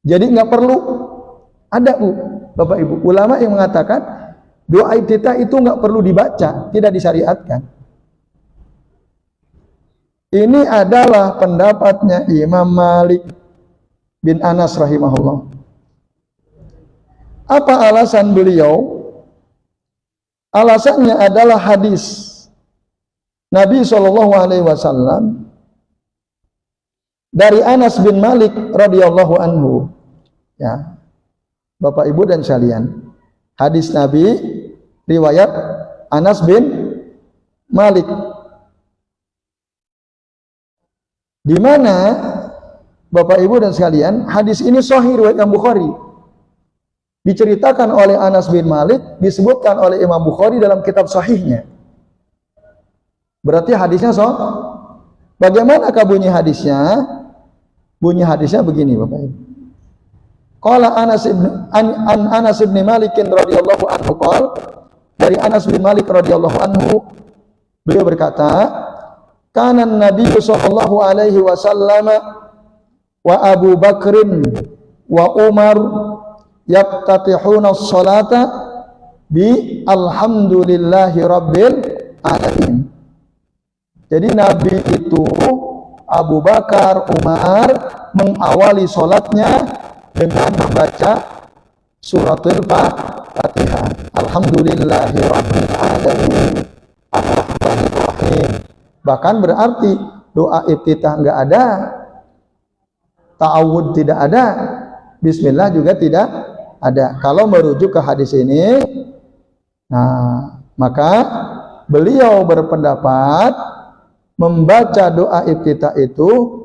Jadi nggak perlu ada, Bapak Ibu. Ulama yang mengatakan doa iftitah itu nggak perlu dibaca, tidak disyariatkan. Ini adalah pendapatnya Imam Malik bin Anas rahimahullah. Apa alasan beliau? Alasannya adalah hadis Nabi SAW dari Anas bin Malik radhiyallahu anhu. Ya, Bapak Ibu dan sekalian, hadis Nabi riwayat Anas bin Malik, di mana Bapak Ibu dan sekalian, hadis ini sahih riwayat Imam Bukhari. Diceritakan oleh Anas bin Malik, disebutkan oleh Imam Bukhari dalam kitab sahihnya. Berarti hadisnya sahih. Bagaimanakah bunyi hadisnya? Bunyi hadisnya begini, Bapak Ibu. Qala Anas bin Malik radhiyallahu anhu qala, dari Anas bin Malik radhiyallahu anhu, beliau berkata, kana Nabi sallallahu alaihi wasallam wa Abu Bakrin wa Umar yaftatihuna as-salata bi alhamdulillahi rabbil alamin. Jadi Nabi itu, Abu Bakar, Umar mengawali salatnya dengan membaca suratul Fatihah. Alhamdulillahi rabbil alamin. Ar-Rahmanir-Rahim. Bahkan berarti doa iftitah enggak ada, ta'awud tidak ada, bismillah juga tidak ada. Kalau merujuk ke hadis ini, nah, maka beliau berpendapat membaca doa iftitah itu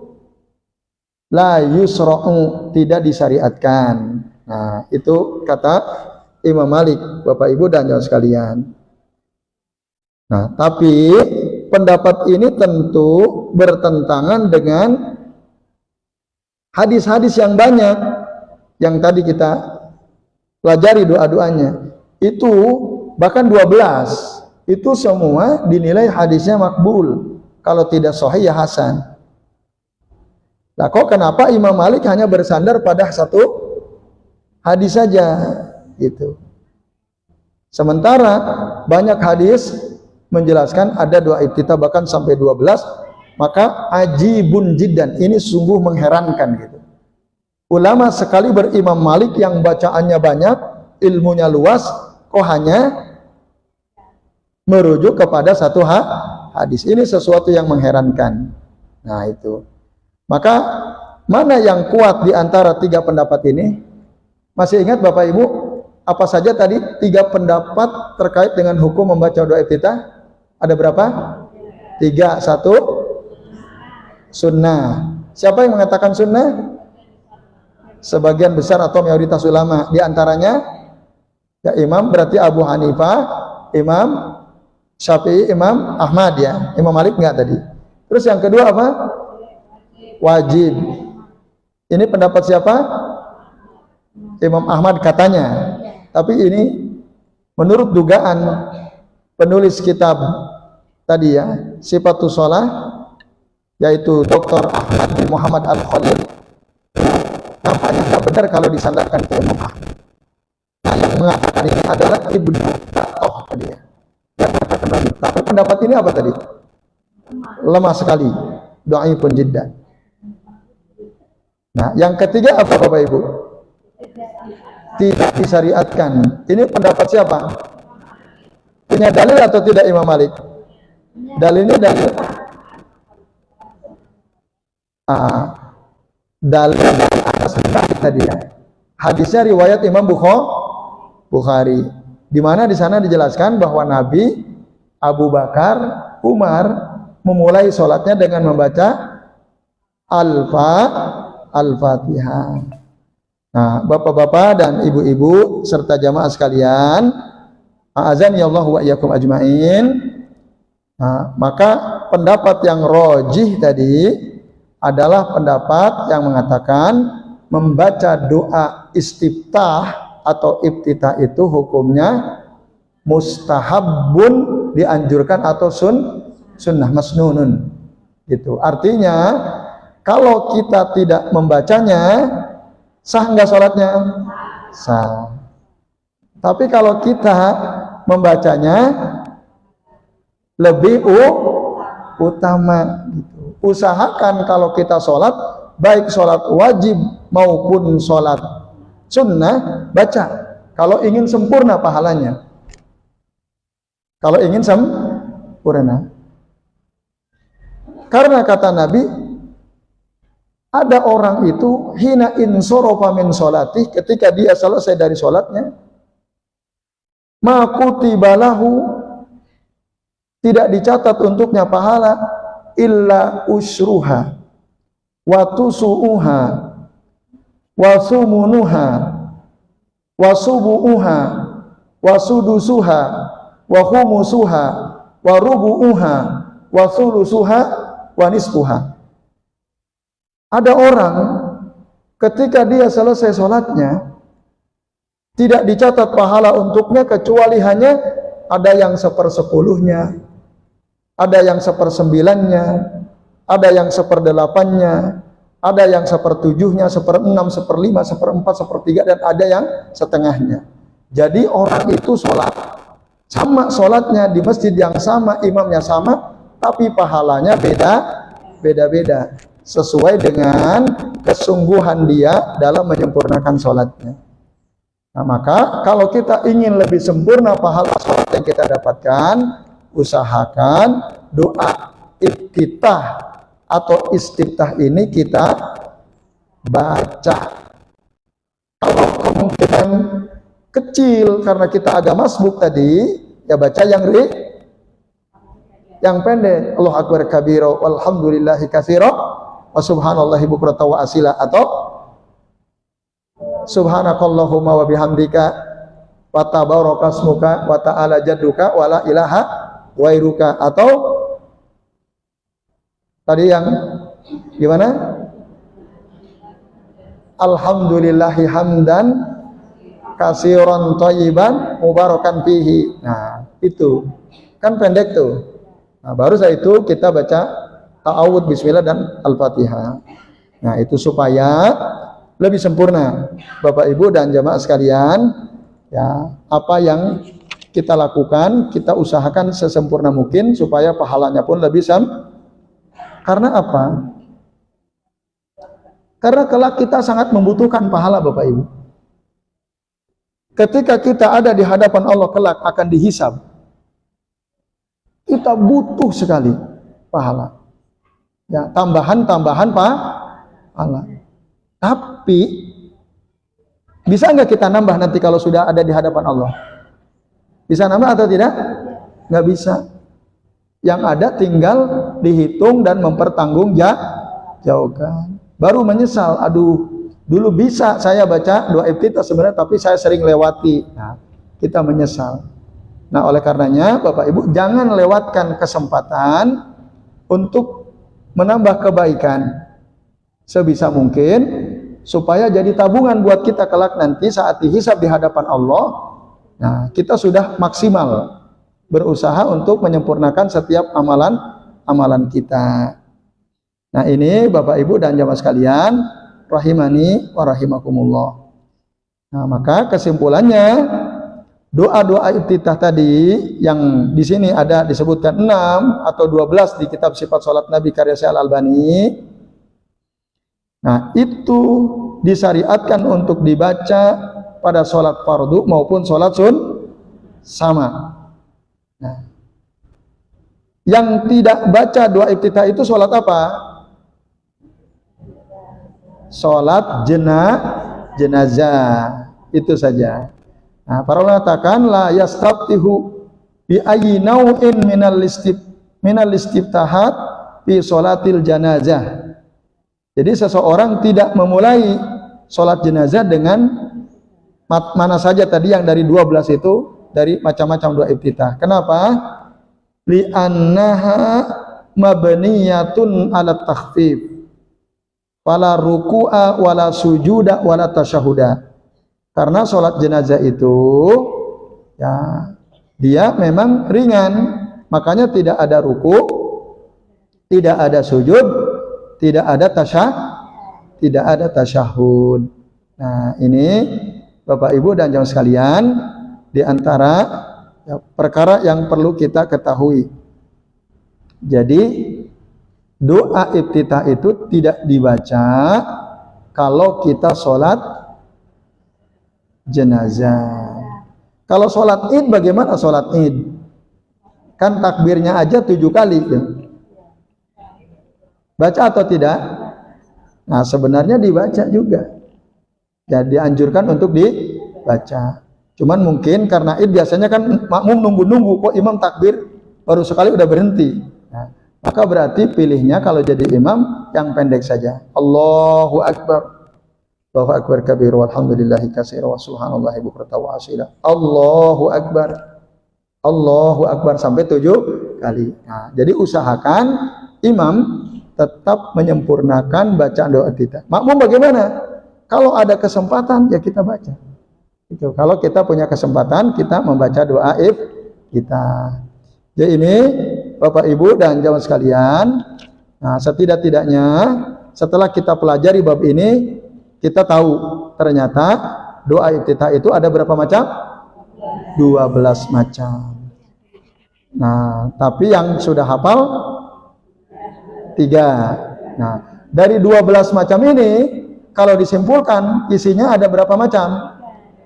la yusra'u, tidak disyariatkan. Nah, itu kata Imam Malik, Bapak Ibu dan saudara sekalian. Nah, tapi pendapat ini tentu bertentangan dengan hadis-hadis yang banyak yang tadi kita pelajari doa-doanya. Itu bahkan 12. Itu semua dinilai hadisnya makbul. Kalau tidak sahih ya hasan. Nah, kok kenapa Imam Malik hanya bersandar pada satu hadis saja gitu. Sementara banyak hadis menjelaskan ada doa iftitah bahkan sampai 12, maka ajibun jiddan, ini sungguh mengherankan gitu. Ulama sekali berimam Malik yang bacaannya banyak, ilmunya luas, kok hanya merujuk kepada satu hadis. Ini sesuatu yang mengherankan. Nah, itu. Maka mana yang kuat di antara tiga pendapat ini? Masih ingat Bapak Ibu apa saja tadi tiga pendapat terkait dengan hukum membaca doa iftitah? Ada berapa? 3. 1 sunnah. Siapa yang mengatakan sunnah? Sebagian besar atau mayoritas ulama. Di antaranya ya imam, berarti Abu Hanifah, Imam Syafi'i, Imam Ahmad ya. Imam Malik enggak tadi. Terus yang kedua apa? Wajib. Ini pendapat siapa? Imam Ahmad katanya. Tapi ini menurut dugaan penulis kitab tadi ya, Sifatus Shalah, yaitu Dr. Ahmad bin Muhammad Al-Khalil, nampaknya tidak benar kalau disandarkan ke Imam Ahmad. Nah, yang mengatakan ini adalah Ibnu Battah tadi ya. Tapi pendapat ini apa tadi? Lemah sekali, dhaifun jiddan. Nah, yang ketiga apa Bapak Ibu? Tidak disyariatkan. Ini pendapat siapa? Punya dalil atau tidak Imam Malik? Dalilnya dalil. Dalil atas tadi ya. Hadisnya riwayat Imam Bukhari. Di mana di sana dijelaskan bahwa Nabi, Abu Bakar, Umar memulai sholatnya dengan membaca Al-Fatihah. Nah, bapak-bapak dan ibu-ibu serta jamaah sekalian, a'azani Allah wa iyyakum ajmain. Nah, maka pendapat yang rajih tadi adalah pendapat yang mengatakan membaca doa istiftah atau iftitah itu hukumnya mustahabun, dianjurkan, atau sunnah masnunun. Itu artinya kalau kita tidak membacanya, Sah enggak sholatnya? Sah. Tapi kalau kita membacanya lebih utama gitu. Usahakan kalau kita sholat, baik sholat wajib maupun sholat sunnah, baca. Kalau ingin sempurna pahalanya. Kalau ingin sempurna. Karena kata Nabi, ada orang itu hina insorofa min sholati, ketika dia selesai dari sholatnya, ma kutibalahu, tidak dicatat untuknya pahala illa usruha wa tusu'uha wa sumunuha wa subu'uha wa sudusuha wa khumusuha wa rubu'uha wa thulusuha wa nisfuha. Ada orang ketika dia selesai sholatnya tidak dicatat pahala untuknya kecuali hanya ada yang 1/10-nya, ada yang 1/9-nya, ada yang 1/8-nya, ada yang 1/7-nya, 1/6, 1/5, 1/4, 1/3, dan ada yang setengahnya. Jadi orang itu sholat sama, sholatnya di masjid yang sama, imamnya sama, tapi pahalanya beda-beda sesuai dengan kesungguhan dia dalam menyempurnakan sholatnya. Nah, maka kalau kita ingin lebih sempurna pahala sholat yang kita dapatkan, usahakan doa iftitah atau istiftah ini kita baca. Kalau kemungkinan kecil karena kita agak masbuk tadi, ya baca yang pendek. Allahu akbar kabira walhamdulillahi katsira wa subhanallahi bukratan wa asila, atau subhanakallahumma wa bihamdika wa tabarakasmuka wa ta'ala jadduka wa la ilaha ghairuka, atau tadi yang gimana? Alhamdulillahi hamdan katsiran thayyiban mubarakan fihi. Nah, itu kan pendek tuh. Nah, baru setelah itu kita baca ta'awudz, bismillah, dan al-fatihah. Nah, itu supaya lebih sempurna. Bapak Ibu dan jamaah sekalian, ya, apa yang kita lakukan, kita usahakan sesempurna mungkin supaya pahalanya pun lebih Karena apa? Karena kelak kita sangat membutuhkan pahala, Bapak Ibu. Ketika kita ada di hadapan Allah kelak akan dihisab, kita butuh sekali pahala. Ya, tambahan pahala. Tapi bisa nggak kita nambah nanti kalau sudah ada di hadapan Allah? Bisa nambah atau tidak? Nggak bisa. Yang ada tinggal dihitung dan mempertanggungjawabkan. Baru menyesal, aduh, dulu bisa saya baca doa iftitah sebenarnya, tapi saya sering lewati. Nah, kita menyesal. Nah, oleh karenanya Bapak Ibu jangan lewatkan kesempatan untuk menambah kebaikan sebisa mungkin supaya jadi tabungan buat kita kelak nanti saat dihisab di hadapan Allah. Nah, kita sudah maksimal berusaha untuk menyempurnakan setiap amalan kita. Nah, ini Bapak Ibu dan jamaah sekalian rahimani wa rahimakumullah. Nah, maka kesimpulannya doa-doa iftitah tadi yang di sini ada disebutkan 6 atau 12 di kitab Sifat Salat Nabi karya Syekh Al-Albani. Nah, itu disyariatkan untuk dibaca pada sholat fardu maupun sholat sama. Nah, yang tidak baca doa iftitah itu sholat apa? Sholat jenazah, itu saja. Nah, para ulama katakan la yastaftihu bi ayyi nau'in minal istiftahat fi sholatil janazah. Jadi seseorang tidak memulai sholat jenazah dengan mana saja tadi yang dari 12 itu, dari macam-macam doa iftitah. Kenapa? Li'annaha mabniyatun ala takhfif wala ruku'a wala sujuda wala tasyahuda. Karena sholat jenazah itu ya dia memang ringan, makanya tidak ada ruku, tidak ada sujud, tidak ada tasyahud. Nah, ini Bapak Ibu dan jamaah sekalian, di antara ya, perkara yang perlu kita ketahui. Jadi doa iftitah itu tidak dibaca kalau kita sholat jenazah. Kalau sholat id, bagaimana sholat id? Kan takbirnya aja 7 kali ya. Baca atau tidak? Nah, sebenarnya dibaca juga. Jadi dianjurkan untuk dibaca. Cuman mungkin karena id biasanya kan makmum nunggu-nunggu, kok imam takbir baru sekali udah berhenti. Nah, maka berarti pilihnya kalau jadi imam yang pendek saja. Allahu Akbar. Allahu Akbar kabir walhamdulillahi katsira wa subhanallahi bukratan wa asila. Allahu Akbar. Allahu Akbar sampai 7 kali. Nah, jadi usahakan imam tetap menyempurnakan bacaan doa kita. Makmum bagaimana? Kalau ada kesempatan ya kita baca. Itu. Kalau kita punya kesempatan kita membaca doa kita. Jadi ini Bapak Ibu dan jamaah sekalian, nah setidak-tidaknya setelah kita pelajari bab ini, kita tahu ternyata doa iftitah itu ada berapa macam? 12 macam. Nah, tapi yang sudah hafal 3. Nah, dari 12 macam ini kalau disimpulkan isinya ada berapa macam?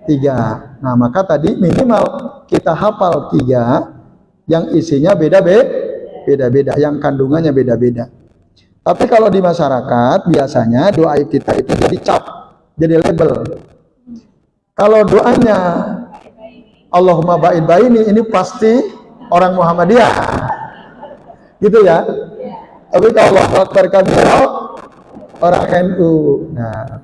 3. Nah, maka tadi minimal kita hafal 3 yang isinya beda-beda, yang kandungannya beda-beda. Tapi kalau di masyarakat biasanya doa iftitah itu jadi cap, jadi label. Kalau doanya Allahumma ba'id baini, ini pasti orang Muhammadiyah, gitu ya. Tapi kalau Allahu Akbar kabira, orang NU. Nah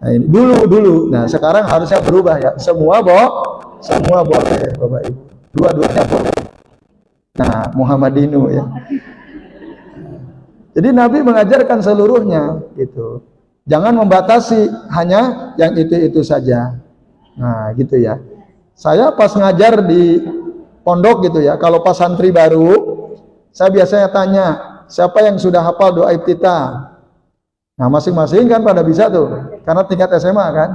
ini dulu. Nah sekarang harusnya berubah ya. Semua boleh, Bapak Ibu. Dua-duanya boleh. Nah, Muhammadinu ya. Jadi Nabi mengajarkan seluruhnya gitu. Jangan membatasi hanya yang itu saja. Nah, gitu ya. Saya pas ngajar di pondok gitu ya. Kalau pas santri baru, saya biasanya tanya, siapa yang sudah hafal doa iftitah? Nah, masing-masing kan pada bisa tuh. Karena tingkat SMA kan.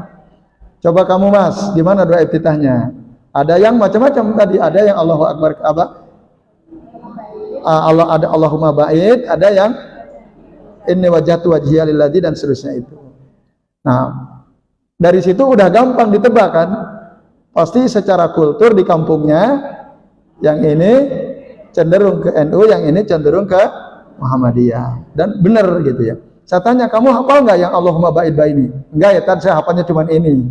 Coba kamu Mas, gimana doa iftitahnya? Ada yang macam-macam tadi, ada yang Allahu Akbar Allah, ada Allahumma ba'id, ada yang inni wajhatu wajhiya lilladzi dan seterusnya itu. Nah, dari situ udah gampang ditebak kan? Pasti secara kultur di kampungnya yang ini cenderung ke NU, yang ini cenderung ke Muhammadiyah. Dan benar gitu ya. Saya tanya, kamu hafal nggak yang Allahumma ba'id baini? Enggak ya, tadi saya hafalnya cuma ini.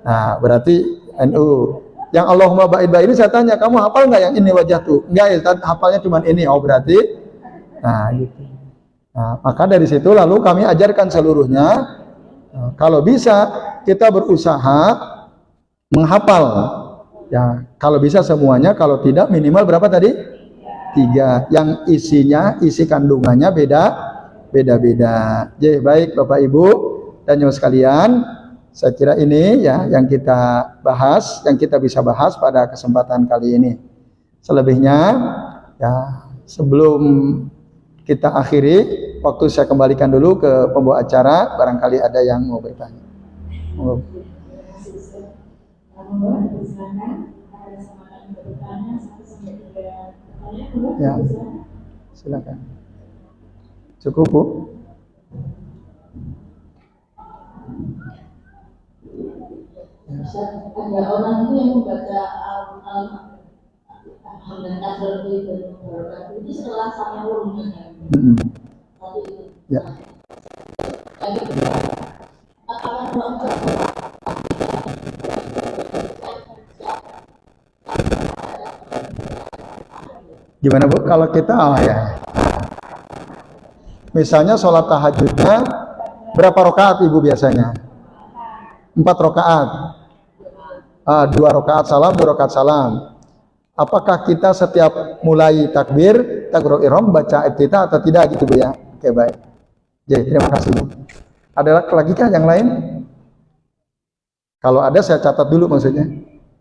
Nah, berarti NU. Yang Allahumma ba'id baini saya tanya, kamu hafal nggak yang ini wajhatu? Enggak ya, tadi hafalnya cuma ini. Oh, berarti nah gitu. Nah, maka dari situ lalu kami ajarkan seluruhnya. Nah, kalau bisa kita berusaha menghafal. Ya, kalau bisa semuanya, kalau tidak minimal berapa tadi? 3. Yang isinya, isi kandungannya beda-beda. Jadi baik Bapak Ibu dan jemaah sekalian, saya kira ini ya yang kita bahas, yang kita bisa bahas pada kesempatan kali ini. Selebihnya ya sebelum kita akhiri, waktu saya kembalikan dulu ke pembawa acara, barangkali ada yang mau bertanya. Ya, silakan. Cukup Bu? Ada orang itu yang membaca itu setelah sahur. Ya. Gimana Bu? Kalau kita ya. Misalnya sholat tahajudnya berapa rakaat Ibu biasanya? 4 rakaat. 2 rakaat salam, 2 rakaat salam. Apakah kita setiap mulai takbir, takbiratul ihram baca iftitah atau tidak gitu Bu ya? Oke, baik. Jadi terima kasih Bu. Ada lagi kah yang lain? Kalau ada saya catat dulu maksudnya.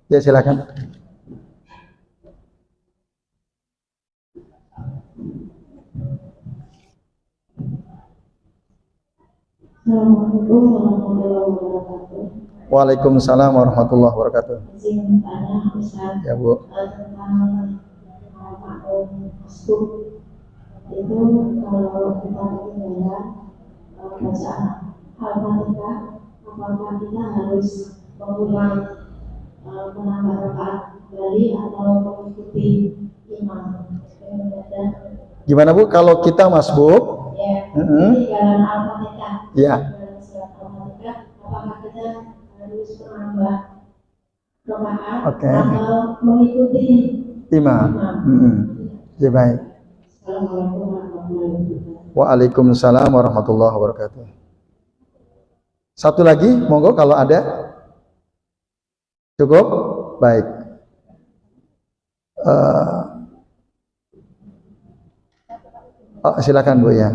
Ya silakan. Assalamualaikum warahmatullahi wabarakatuh. Waalaikumsalam warahmatullahi wabarakatuh. Izin tanya Ustaz Ya Bu. tentang maklum masbuk itu kalau kita ketinggalan bacaan Al-Fatihah, apakah kita harus mengulang menambah rakaat kembali atau mengikuti imam? Dan Gimana Bu kalau kita masbuk? ya, ketinggalan Al-Fatihah, Ya. surat Al-Fatihah, apakah kita harus menambah rakaat Oke. atau mengikuti Imam. Ya baik. Assalamualaikum warahmatullahi wabarakatuh. Waalaikumsalam warahmatullahi wabarakatuh. Satu lagi, monggo kalau ada. Cukup? Baik. Silakan Bu ya.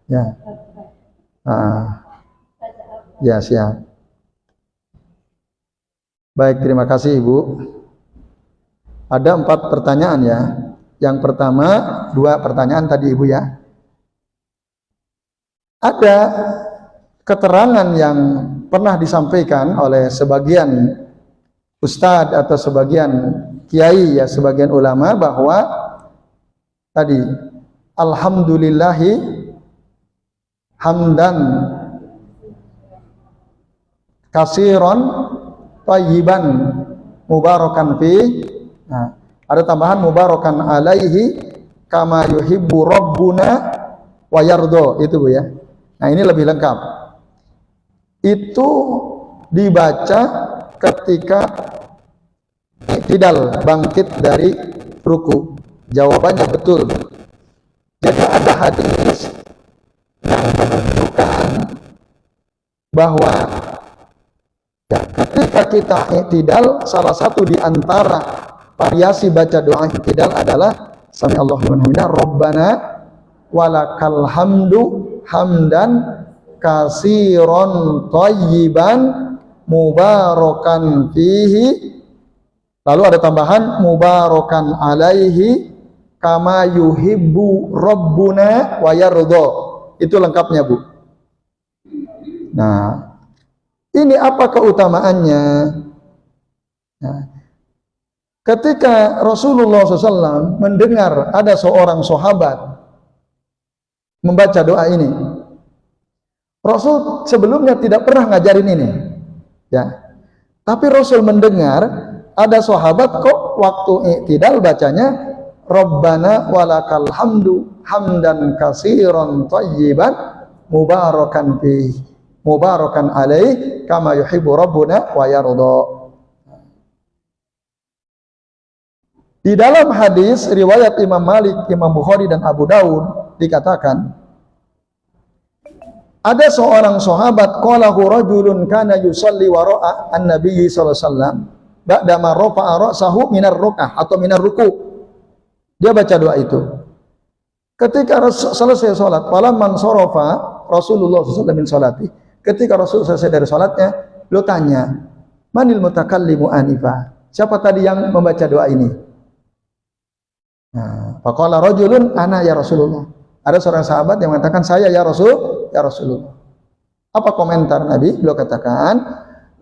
Ya. Ya siap. Baik, terima kasih Ibu. Ada 4 pertanyaan ya. Yang pertama, 2 pertanyaan tadi Ibu ya. Ada keterangan yang pernah disampaikan oleh sebagian ustadz atau sebagian kiai ya, sebagian ulama bahwa tadi alhamdulillahi hamdan kasiron thayyiban mubarakan fi. Nah, ada tambahan mubarakan alaihi kama yuhibbu rabbuna wa yardo, itu Bu ya. Nah, ini lebih lengkap. Itu dibaca ketika tidak bangkit dari ruku. Jawabannya betul. Jadi ada hadis yang menunjukkan bahwa ya, ketika kita i'tidal, salah satu di antara variasi baca doa i'tidal adalah sami Allahu liman hamidah rabbana walakal hamdu hamdan kasiron thayyiban mubarakan fihi, lalu ada tambahan mubarakan alaihi kama yuhibbu rabbuna wa yardo. Itu lengkapnya Bu. Nah, ini apa keutamaannya? Nah, ketika Rasulullah SAW mendengar ada seorang sahabat membaca doa ini, Rasul sebelumnya tidak pernah ngajarin ini, ya. Tapi Rasul mendengar ada sahabat kok waktu i'tidal bacanya Rabbana walakal hamdu hamdan kasiran thayyiban mubarakan fi mubarakan alaih kama yuhibbu rabbuna wa yarda. Di dalam hadis riwayat Imam Malik, Imam Bukhari dan Abu Daud dikatakan ada seorang sahabat qalahu rajulun kana yusalli wara'a an-nabiy sallallahu alaihi wasallam ba'da ma rafa'a ra'sahu minar ruk'ah atau minar ruku'. Dia baca doa itu. Ketika selesai salat, falamman sarafa Rasulullah sallallahu alaihi wasallam min salati. Ketika Rasul selesai dari salatnya, beliau tanya, "Manil mutakallimu anifa?" Siapa tadi yang membaca doa ini? Nah, faqala rajulun ana ya Rasulullah. Ada seorang sahabat yang mengatakan, "Saya ya Rasul, ya Rasulullah." Apa komentar Nabi? Beliau katakan,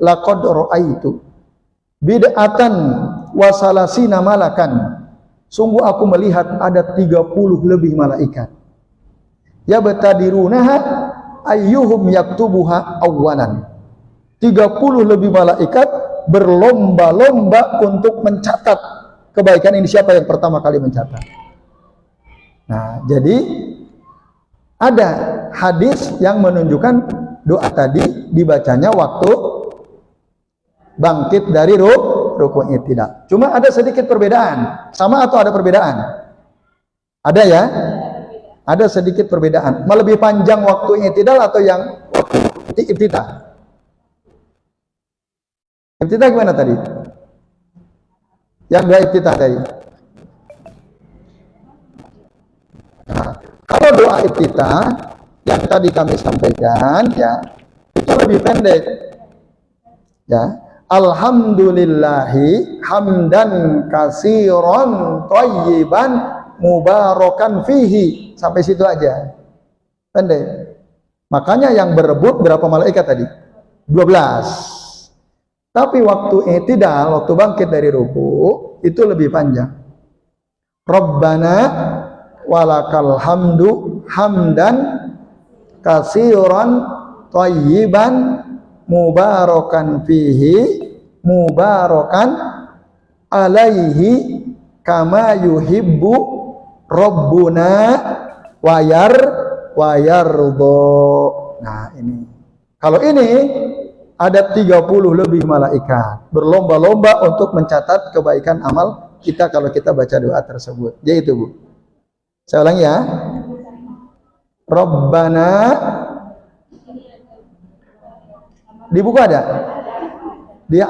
"Laqad ra'aitu bid'atan wa salasina malakan." Sungguh aku melihat ada 30 lebih malaikat. Ya betadirunaha ayyuhum yaktubuha awwalan. 30 lebih malaikat berlomba-lomba untuk mencatat kebaikan ini, siapa yang pertama kali mencatat. Nah, jadi ada hadis yang menunjukkan doa tadi dibacanya waktu bangkit dari rukun i'tidal. Cuma ada sedikit perbedaan. Sama atau ada perbedaan? Ada ya? Ada sedikit perbedaan. Lebih panjang waktu i'tidal atau yang waktu iftitah? Iftitah gimana tadi? Yang dua iftitah tadi. Nah, kalau doa iftitah yang tadi kami sampaikan ya, itu lebih pendek. Ya. Alhamdulillahi hamdan katsiran thayyiban mubarakan fihi. Sampai situ aja. Pendek. Makanya yang berebut berapa malaikat tadi? 12. Tapi waktu i'tidal, waktu bangkit dari ruku, itu lebih panjang. Rabbana walakal hamdu hamdan katsiran thayyiban mubarakan fihi mubarakan alaihi kama yuhibbu rabbuna wayardo. Nah ini, kalau ini ada 30 lebih malaikat berlomba-lomba untuk mencatat kebaikan amal kita kalau kita baca doa tersebut. Yaitu Bu, saya ulangi ya, Rabbana, di buku ada? Dia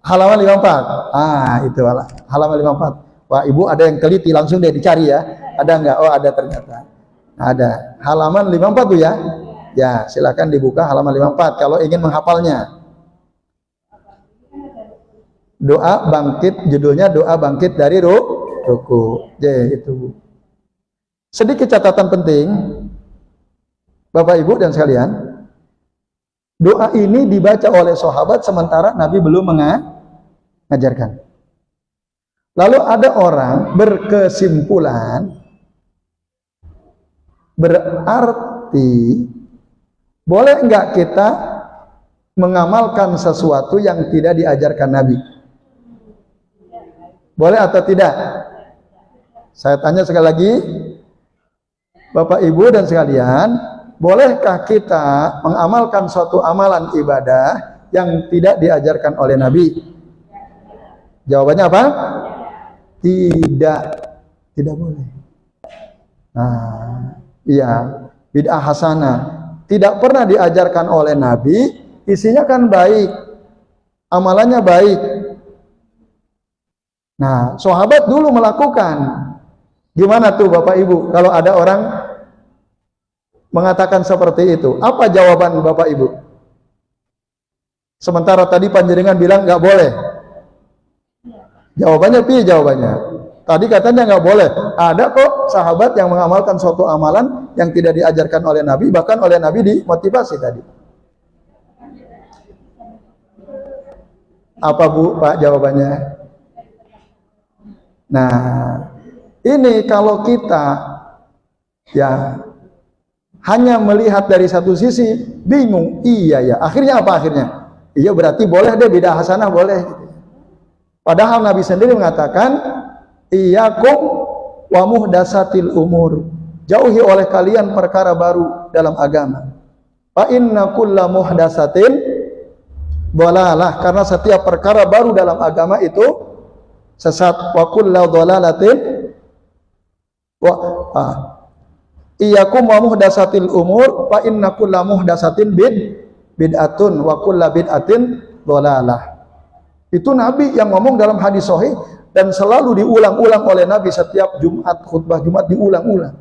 halaman 54. Itu halaman 54. Wah, Ibu ada yang teliti, langsung deh dicari ya. Ada enggak? Oh, ada ternyata. Ada. Halaman 54 tuh ya. Ya, silakan dibuka halaman 54 kalau ingin menghafalnya. Doa bangkit, judulnya doa bangkit dari ruku. Itu Bu. Sedikit catatan penting Bapak Ibu dan sekalian. Doa ini dibaca oleh sahabat sementara Nabi belum mengajarkan. Lalu ada orang berkesimpulan, berarti boleh enggak kita mengamalkan sesuatu yang tidak diajarkan Nabi? Boleh atau tidak? Saya tanya sekali lagi, Bapak Ibu dan sekalian, bolehkah kita mengamalkan suatu amalan ibadah yang tidak diajarkan oleh Nabi? Jawabannya apa? Tidak. Tidak boleh. Nah, iya, bid'ah hasanah. Tidak pernah diajarkan oleh Nabi, isinya kan baik. Amalannya baik. Nah, sahabat dulu melakukan. Gimana tuh Bapak Ibu kalau ada orang mengatakan seperti itu? Apa jawaban Bapak Ibu? Sementara tadi panjenengan bilang nggak boleh. Jawabannya piye jawabannya? Tadi katanya nggak boleh. Ada kok sahabat yang mengamalkan suatu amalan yang tidak diajarkan oleh Nabi, bahkan oleh Nabi dimotivasi tadi. Apa Bu, Pak, jawabannya? Nah, ini kalau kita ya hanya melihat dari satu sisi, bingung. Iya ya, akhirnya apa akhirnya? Iya berarti boleh deh, bid'ah hasanah boleh. Padahal Nabi sendiri mengatakan, iyyakum wa muhdatsatil umur. Jauhi oleh kalian perkara baru dalam agama. Fa inna kulla muhdatsatin dhalalah, karena setiap perkara baru dalam agama itu sesat. Wa kullu dhalalatin iyyakum wa muhdatsatil umur fa inna kulla muhdatsatin bid'atun wa kullu bid'atin dhalalah. Itu Nabi yang ngomong dalam hadis sahih dan selalu diulang-ulang oleh Nabi setiap Jumat, khutbah Jumat diulang-ulang.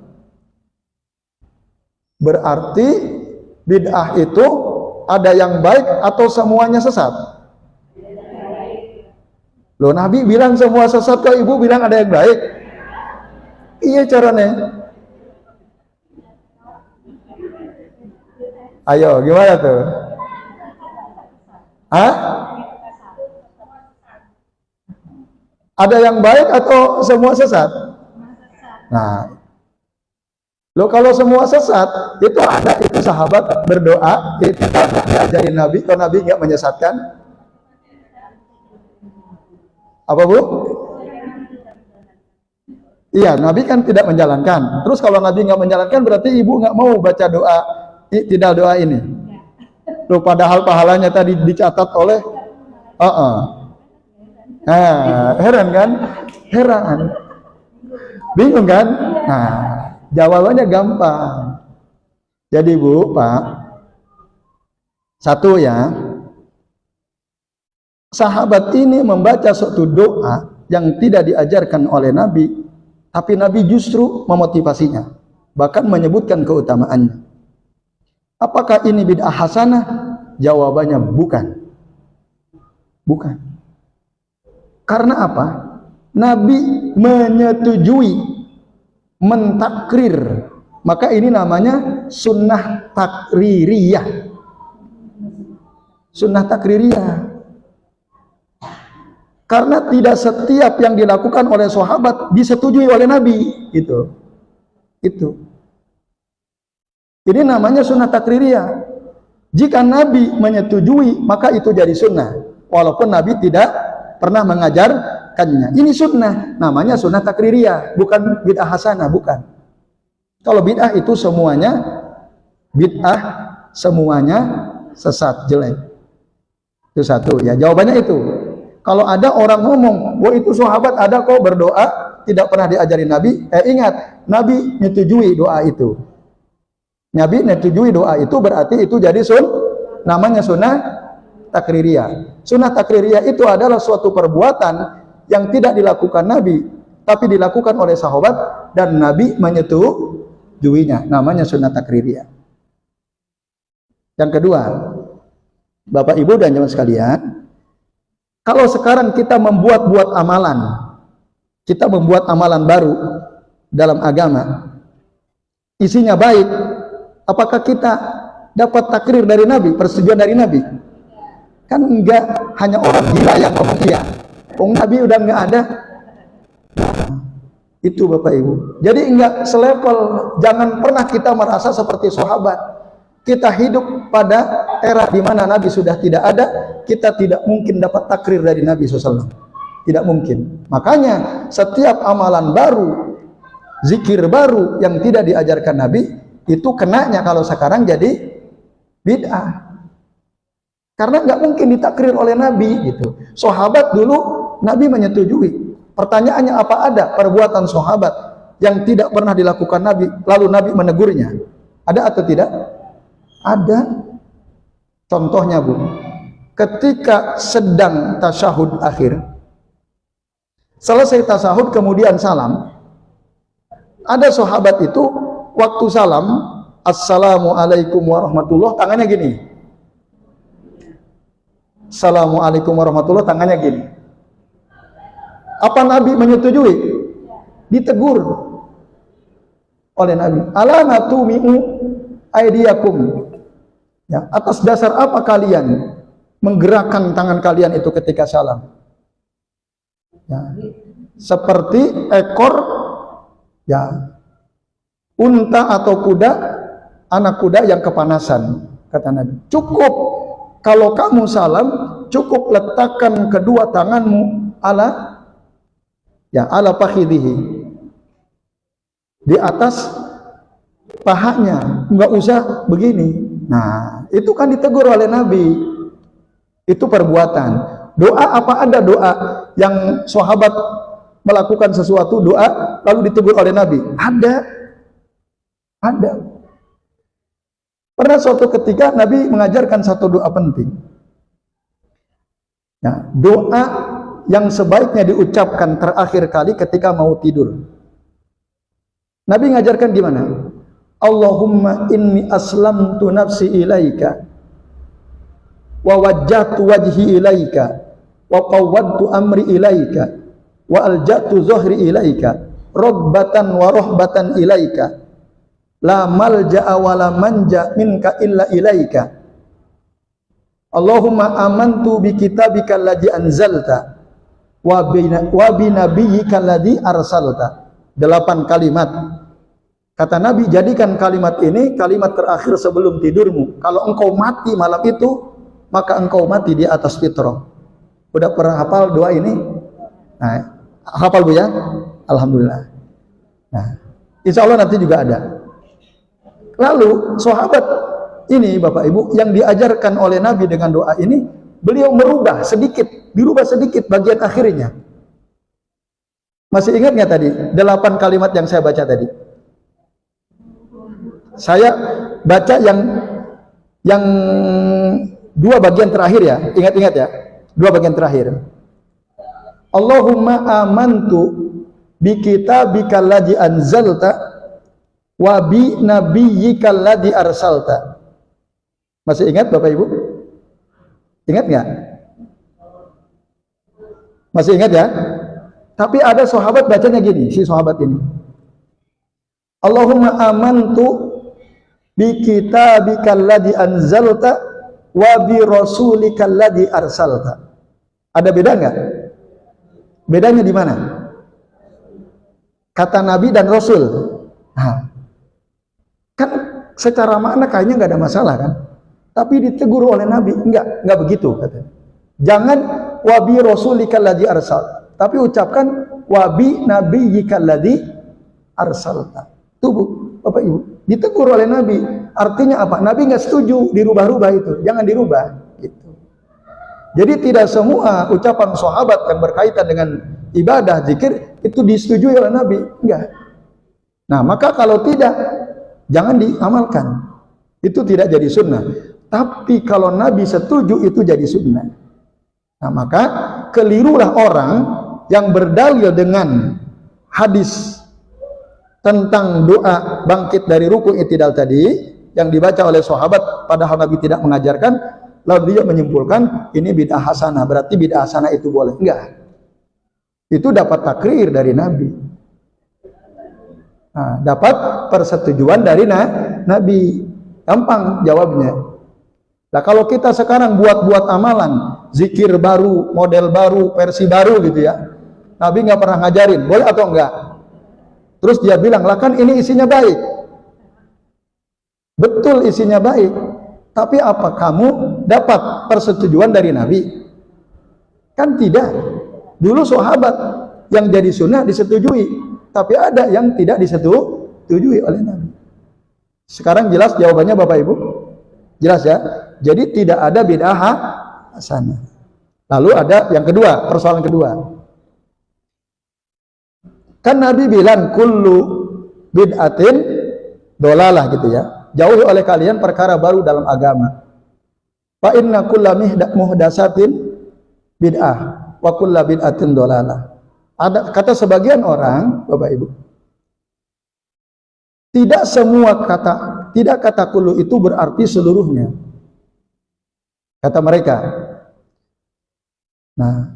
Berarti bid'ah itu ada yang baik atau semuanya sesat? Loh, Nabi bilang semua sesat, kok Ibu bilang ada yang baik? Iya caranya. Ayo, gimana tuh? Hah? Ada yang baik atau semua sesat? Nah, lo kalau semua sesat, itu ada itu sahabat berdoa, itu diajarin Nabi, kalau Nabi nggak menyesatkan. Apa Bu? Iya, Nabi kan tidak menjalankan. Terus kalau Nabi nggak menjalankan, berarti Ibu nggak mau baca doa, tidak doa ini. Loh, padahal pahalanya tadi dicatat oleh heran kan? Heran. Bingung kan? Nah, jawabannya gampang. Jadi Bu, Pak, satu ya, sahabat ini membaca suatu doa yang tidak diajarkan oleh Nabi, tapi Nabi justru memotivasinya, bahkan menyebutkan keutamaannya. Apakah ini bid'ah hasanah? Jawabannya bukan. Bukan. Karena apa? Nabi menyetujui, mentakrir. Maka ini namanya sunnah takririyah. Sunnah takririyah. Karena tidak setiap yang dilakukan oleh sahabat disetujui oleh Nabi, gitu. Itu. Ini namanya sunnah takririyah. Jika Nabi menyetujui, maka itu jadi sunnah. Walaupun Nabi tidak pernah mengajarkannya. Ini sunnah, namanya sunnah takririyah, bukan bid'ah hasanah, bukan. Kalau bid'ah itu semuanya bid'ah, semuanya sesat, jelek. Itu satu ya, jawabannya itu. Kalau ada orang ngomong, wah itu sahabat ada kok berdoa, tidak pernah diajari Nabi, ingat, Nabi menyetujui doa itu. Nabi menyetujui doa itu berarti itu jadi namanya sunnah takririyah. Sunnah takririyah itu adalah suatu perbuatan yang tidak dilakukan Nabi, tapi dilakukan oleh sahabat dan Nabi menyetujuinya. Namanya sunnah takririyah. Yang kedua, Bapak Ibu dan jemaah sekalian, kalau sekarang kita membuat amalan baru dalam agama, isinya baik, apakah kita dapat takrir dari Nabi, persetujuan dari Nabi? Kan enggak, hanya orang gila yang ngomong iya. Nabi udah enggak ada. Itu Bapak Ibu. Jadi enggak selevel, jangan pernah kita merasa seperti sahabat. Kita hidup pada era di mana Nabi sudah tidak ada, kita tidak mungkin dapat takrir dari Nabi SAW. Tidak mungkin. Makanya setiap amalan baru, zikir baru yang tidak diajarkan Nabi, itu kenanya kalau sekarang jadi bid'ah. Karena nggak mungkin ditakrir oleh Nabi gitu. Sahabat dulu Nabi menyetujui. Pertanyaannya, apa ada perbuatan sahabat yang tidak pernah dilakukan Nabi lalu Nabi menegurnya? Ada atau tidak? Ada. Contohnya Bu, ketika sedang tasyahud akhir, selesai tasyahud kemudian salam, ada sahabat itu waktu salam, assalamualaikum warahmatullah, tangannya gini. Assalamualaikum warahmatullah, tangannya gini. Apa Nabi menyetujui? Ditegur oleh Nabi. Ala natumi'u aidiyakum. Ya, atas dasar apa kalian menggerakkan tangan kalian itu ketika salam? Ya, seperti ekor ya unta atau kuda, anak kuda yang kepanasan, kata Nabi. Cukup kalau kamu salam, cukup letakkan kedua tanganmu ala fakhidhihi, di atas pahanya, enggak usah begini. Nah, itu kan ditegur oleh Nabi. Itu perbuatan. Doa, apa ada doa yang sahabat melakukan sesuatu doa lalu ditegur oleh Nabi? Ada. Pernah suatu ketika Nabi mengajarkan satu doa penting. Ya, doa yang sebaiknya diucapkan terakhir kali ketika mau tidur. Nabi mengajarkan gimana? Allahumma inni aslamtu nafsi ilaika wa wajjahtu wajhi ilaika wa qawwadtu amri ilaika wa alja'tu zuhri ilaika rabbatan wa rahbatan ilaika la malja'a wa la manja minka illa ilaika Allahumma amantu bi kitabika alladhi anzalta wa bi nabiyyika alladhi arsalta. 8 kalimat. Kata Nabi, jadikan kalimat ini kalimat terakhir sebelum tidurmu. Kalau engkau mati malam itu, maka engkau mati di atas fitrah. Udah pernah hafal doa ini? Nah, hafal Bu ya? Alhamdulillah. Nah, insya Allah nanti juga ada. Lalu sahabat ini Bapak Ibu yang diajarkan oleh Nabi dengan doa ini, beliau dirubah sedikit bagian akhirnya. Masih ingat nggak tadi 8 kalimat yang saya baca tadi? Saya baca yang 2 bagian terakhir ya, ingat-ingat ya, 2 bagian terakhir. Allahumma amantu bi kitabikal ladzi anzalta wa bi nabiyyikal ladzi arsalta. Masih ingat Bapak Ibu? Ingat nggak? Masih ingat ya? Tapi ada sahabat bacanya gini, si sahabat ini. Allahumma amantu bi kitabikal ladzi anzalta wa bi rasulikal ladzi arsalta. Ada beda enggak? Bedanya di mana? Kata Nabi dan Rasul. Nah, kan secara makna kayaknya nggak ada masalah kan? Tapi ditegur oleh Nabi, enggak begitu katanya. Jangan wabi rasulikal ladzi arsal, tapi ucapkan wabi nabiyyikal ladzi arsalta. Tuh Bapak Ibu, ditegur oleh Nabi. Artinya apa? Nabi nggak setuju dirubah-rubah itu, jangan dirubah. Gitu. Jadi tidak semua ucapan sahabat yang berkaitan dengan ibadah zikir itu disetujui oleh Nabi, enggak. Nah maka kalau tidak, jangan diamalkan. Itu tidak jadi sunnah. Tapi kalau Nabi setuju itu jadi sunnah. Nah maka kelirulah orang yang berdalil dengan hadis tentang doa bangkit dari ruku i'tidal tadi yang dibaca oleh sahabat padahal Nabi tidak mengajarkan, lalu dia menyimpulkan ini bid'ah hasanah, berarti bid'ah hasanah itu boleh. Enggak. Itu dapat takrir dari Nabi. Nah, dapat persetujuan dari Nabi. Gampang jawabnya. Nah kalau kita sekarang buat amalan, zikir baru, model baru, versi baru gitu ya, Nabi nggak pernah ngajarin, boleh atau enggak? Terus dia bilang, lah kan ini isinya baik. Betul isinya baik, tapi apa kamu dapat persetujuan dari Nabi? Kan tidak. Dulu sahabat yang jadi sunnah disetujui, tapi ada yang tidak disetujui oleh Nabi. Sekarang jelas jawabannya Bapak Ibu? Jelas ya? Jadi tidak ada bid'ah hasanah. Lalu ada yang kedua, persoalan kedua. Kan Nabi bilang kullu bid'atin dolalah gitu ya. Jauhi oleh kalian perkara baru dalam agama. Fa inna kulla muhdatsatin bid'ah wa kulla bid'atin dolalah. Ada kata sebagian orang, Bapak Ibu. Tidak semua kata kullu itu berarti seluruhnya. Kata mereka. Nah,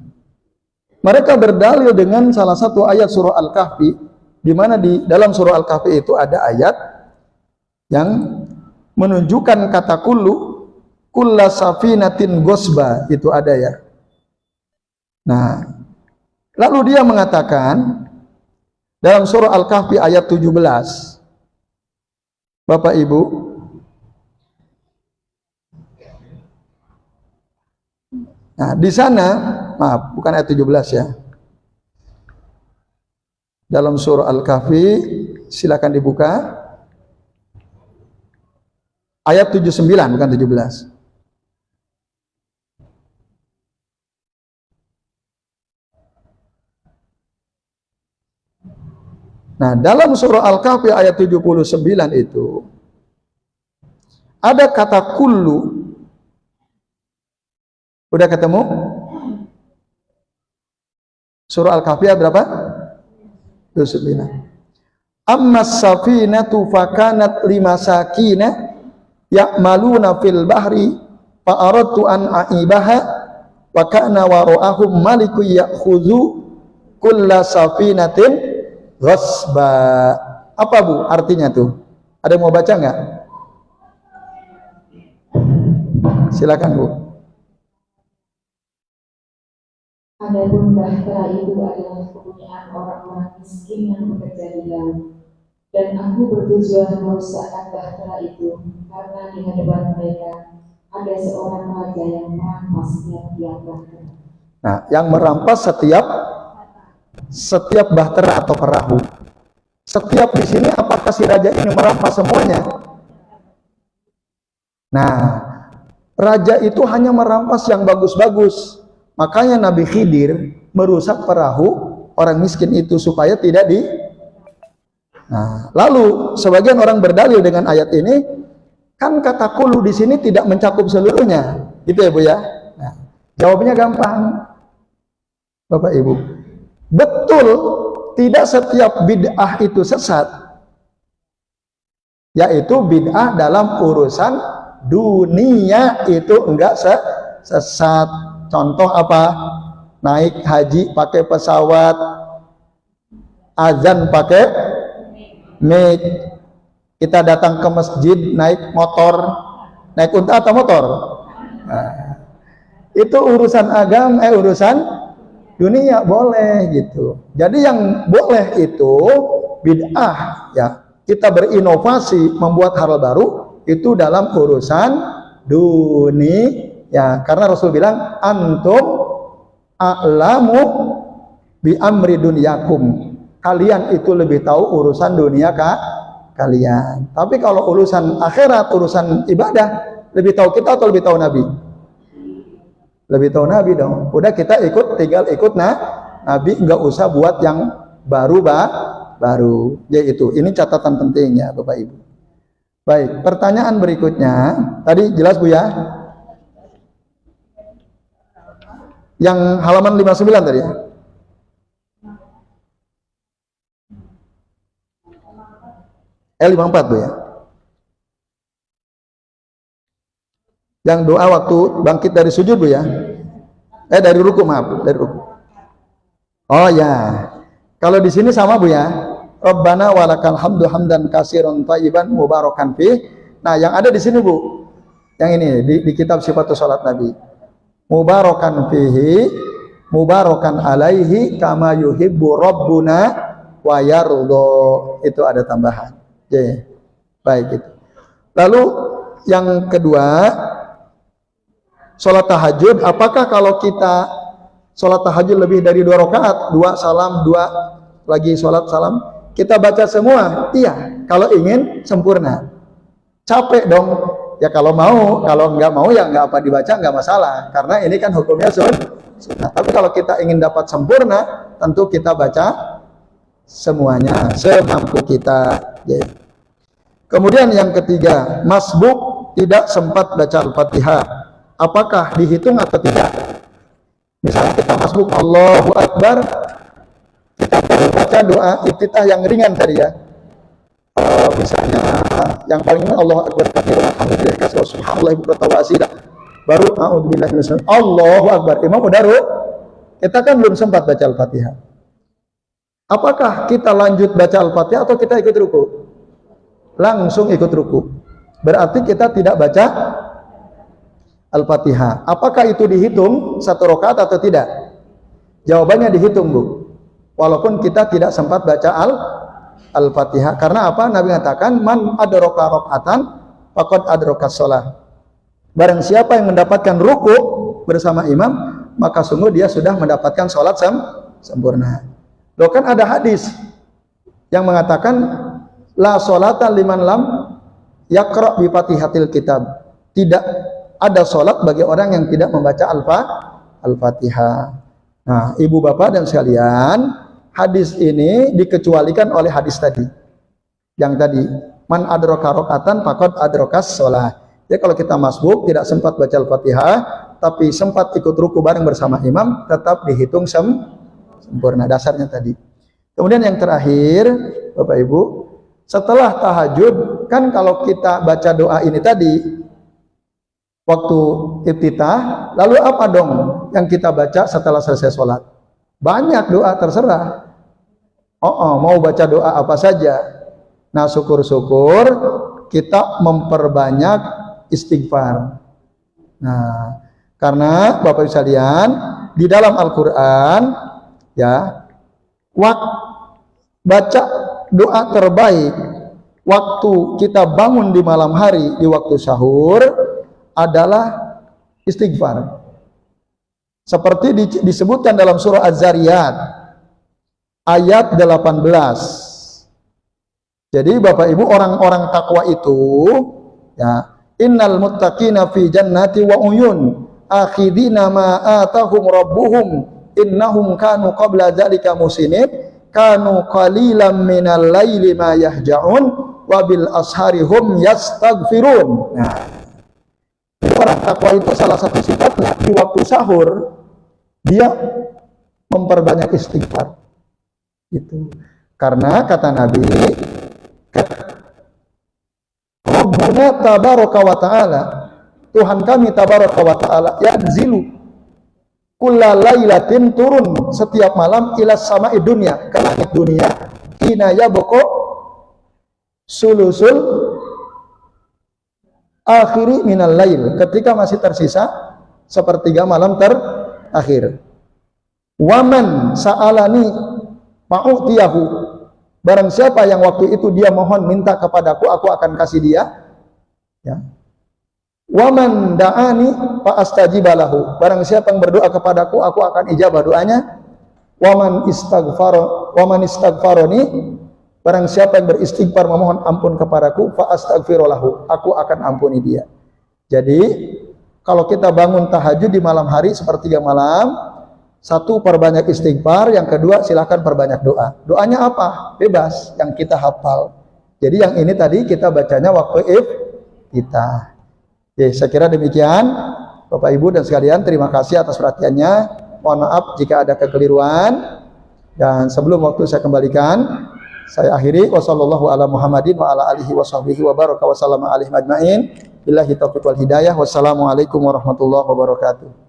mereka berdalil dengan salah satu ayat surah Al-Kahfi, di mana di dalam surah Al-Kahfi itu ada ayat yang menunjukkan kata kullu, kulla safinatin gosba, itu ada ya. Nah, lalu dia mengatakan dalam surah Al-Kahfi ayat 17, Bapak Ibu, nah di sana, maaf bukan ayat 17 ya, dalam surah Al-Kahfi silakan dibuka ayat 79 bukan 17. Nah, dalam surah Al-Kahfi ayat 79 itu ada kata kullu. Udah ketemu? Surah Al-Kahfi ayat berapa? 79. Ammas safinatu fakanat limasakina ya'maluna fil bahri fa aradtu an aibaha wa kana wara'ahum malikun ya'khudhu kulla safinatin ghasba. Apa Bu artinya tuh? Ada yang mau baca nggak? Silakan Bu. Adapun bahtera itu adalah kepunyaan orang-orang miskin yang bekerja di laut, dan aku bertujuan merusakkan bahtera itu karena di hadapan mereka ada seorang raja yang merampas setiap bahtera. Nah, yang merampas setiap bahtera atau perahu. Setiap di sini apakah si raja ini merampas semuanya? Nah, raja itu hanya merampas yang bagus-bagus. Makanya Nabi Khidir merusak perahu orang miskin itu supaya tidak di. Nah, lalu sebagian orang berdalil dengan ayat ini, kan kata kulu di sini tidak mencakup seluruhnya, gitu ya Bu ya. Nah, jawabnya gampang, Bapak Ibu. Betul, tidak setiap bid'ah itu sesat, yaitu bid'ah dalam urusan dunia itu enggak sesat. Contoh apa? naik haji pakai pesawat, azan pakai mic, kita datang ke masjid naik motor, naik unta atau motor. Nah, itu urusan agama, urusan dunia boleh gitu. Jadi yang boleh itu bid'ah ya. Kita berinovasi membuat hal baru itu dalam urusan dunia ya. Karena Rasul bilang antum a'lamu bi amri dunyakum. Kalian itu lebih tahu urusan dunia kalian. Tapi kalau urusan akhirat, urusan ibadah, lebih tahu kita atau lebih tahu Nabi? Lebih tahu Nabi dong. Udah kita tinggal ikut Nabi, nggak usah buat yang baru. Yaitu ini catatan pentingnya Bapak Ibu. Baik, pertanyaan berikutnya. Tadi jelas Bu ya? Yang halaman 59 tadi ya? L54 Bu ya? Yang doa waktu bangkit dari sujud Bu ya? Dari ruku, maaf, dari ruku. Oh ya. Kalau di sini sama Bu ya. Rabbana walakal hamdu hamdan katsiran thayyiban mubarakan fi. Nah, yang ada di sini Bu. Yang ini di kitab Sifatus Salat Nabi. Mubarakan fihi, mubarakan alaihi kama yuhibbu rabbuna wa yardha. Itu ada tambahan. Oke. Baik itu. Lalu yang kedua, sholat tahajud, apakah kalau kita sholat tahajud lebih dari 2 rakaat, 2 salam, 2 lagi sholat salam, kita baca semua? Iya, kalau ingin sempurna. Capek dong. Ya kalau mau, kalau nggak mau ya nggak apa dibaca, nggak masalah. Karena ini kan hukumnya sunnah. Tapi kalau kita ingin dapat sempurna, tentu kita baca semuanya, semampu kita. Kemudian yang ketiga, masbuk tidak sempat baca Al-Fatihah. Apakah dihitung atau tidak? Misalnya kita masbuk Allahu Akbar, kita baca doa iftitah yang ringan tadi ya. Misalnya yang paling Allahu Akbar katsiran alhamdulillah katsiran subhanallah bukratan wa asila. Baru a'udzubillahi minasyaitonir rajim. Allahu Akbar. Imam udah kita kan belum sempat baca Al-Fatihah. Apakah kita lanjut baca Al-Fatihah atau kita ikut ruku? Langsung ikut ruku. Berarti kita tidak baca Al-Fatihah. Apakah itu dihitung 1 rakaat atau tidak? Jawabannya dihitung Bu. Walaupun kita tidak sempat baca Al-Fatihah. Karena apa? Nabi mengatakan man adraka rakaatan faqad adraka shalah. Barang siapa yang mendapatkan ruku bersama imam, maka sungguh dia sudah mendapatkan sholat sempurna. Loh kan ada hadis yang mengatakan la sholata liman lam yaqra bi fatihatil kitab. Tidak ada sholat bagi orang yang tidak membaca Al-Fatihah. Nah, ibu bapak dan sekalian, hadis ini dikecualikan oleh hadis tadi. Yang tadi, man adraka rakaatan faqad adrakas shalah. Jadi kalau kita masbuk tidak sempat baca Al-Fatihah, tapi sempat ikut ruku bareng bersama imam, tetap dihitung sempurna dasarnya tadi. Kemudian yang terakhir, Bapak Ibu, setelah tahajud, kan kalau kita baca doa ini tadi waktu iftitah, lalu apa dong yang kita baca setelah selesai sholat? Banyak doa, terserah. Mau baca doa apa saja. Nah, syukur-syukur kita memperbanyak istighfar. Nah, karena Bapak Ibu sekalian, di dalam Al-Qur'an ya, baca doa terbaik waktu kita bangun di malam hari di waktu sahur adalah istighfar. Seperti disebutkan dalam surah Az-Zariyat ayat 18. Jadi Bapak Ibu, orang-orang takwa itu ya, innal muttaqina fi jannati wa uyun akhidina ma atahum rabbuhum innahum kanu qabla dzalika musinin kanu qalilan minal laili ma yahja'un wa bil ashari hum yastaghfirun. Nah, orang takwa itu salah satu sifatnya di waktu sahur dia memperbanyak istighfar. Itu karena kata Nabi, Rabbuna tabaraka wa ta'ala, Tuhan kami tabaraka wa ta'ala yanzilu kullalailatin turun setiap malam ila sama'i dunya ke langit dunia hina yabqa sulusul akhiri minal lail ketika masih tersisa sepertiga malam terakhir. Waman sa'alani ma'utiyahu, barang siapa yang waktu itu dia mohon minta kepadaku, aku akan kasih dia, ya. Waman da'ani fa astajibalahu, barang siapa yang berdoa kepadaku, aku akan ijabah doanya. Waman istaghfaroni, barang siapa yang beristighfar memohon ampun kepadaku, fa astaghfirulahu, aku akan ampuni dia. Jadi kalau kita bangun tahajud di malam hari sepertiga malam, satu, perbanyak istighfar, yang kedua silahkan perbanyak doa. Doanya apa? Bebas, yang kita hafal. Jadi yang ini tadi kita bacanya waktu kita. Oke, saya kira demikian Bapak Ibu dan sekalian, terima kasih atas perhatiannya. Mohon maaf jika ada kekeliruan, dan sebelum waktu saya kembalikan, saya akhiri wassallallahu ala Muhammadin wa ala alihi washabbihi wa baraka wa sallama alaihi majma'in. Billahi taufiq wal hidayah. Wassalamualaikum warahmatullahi wabarakatuh.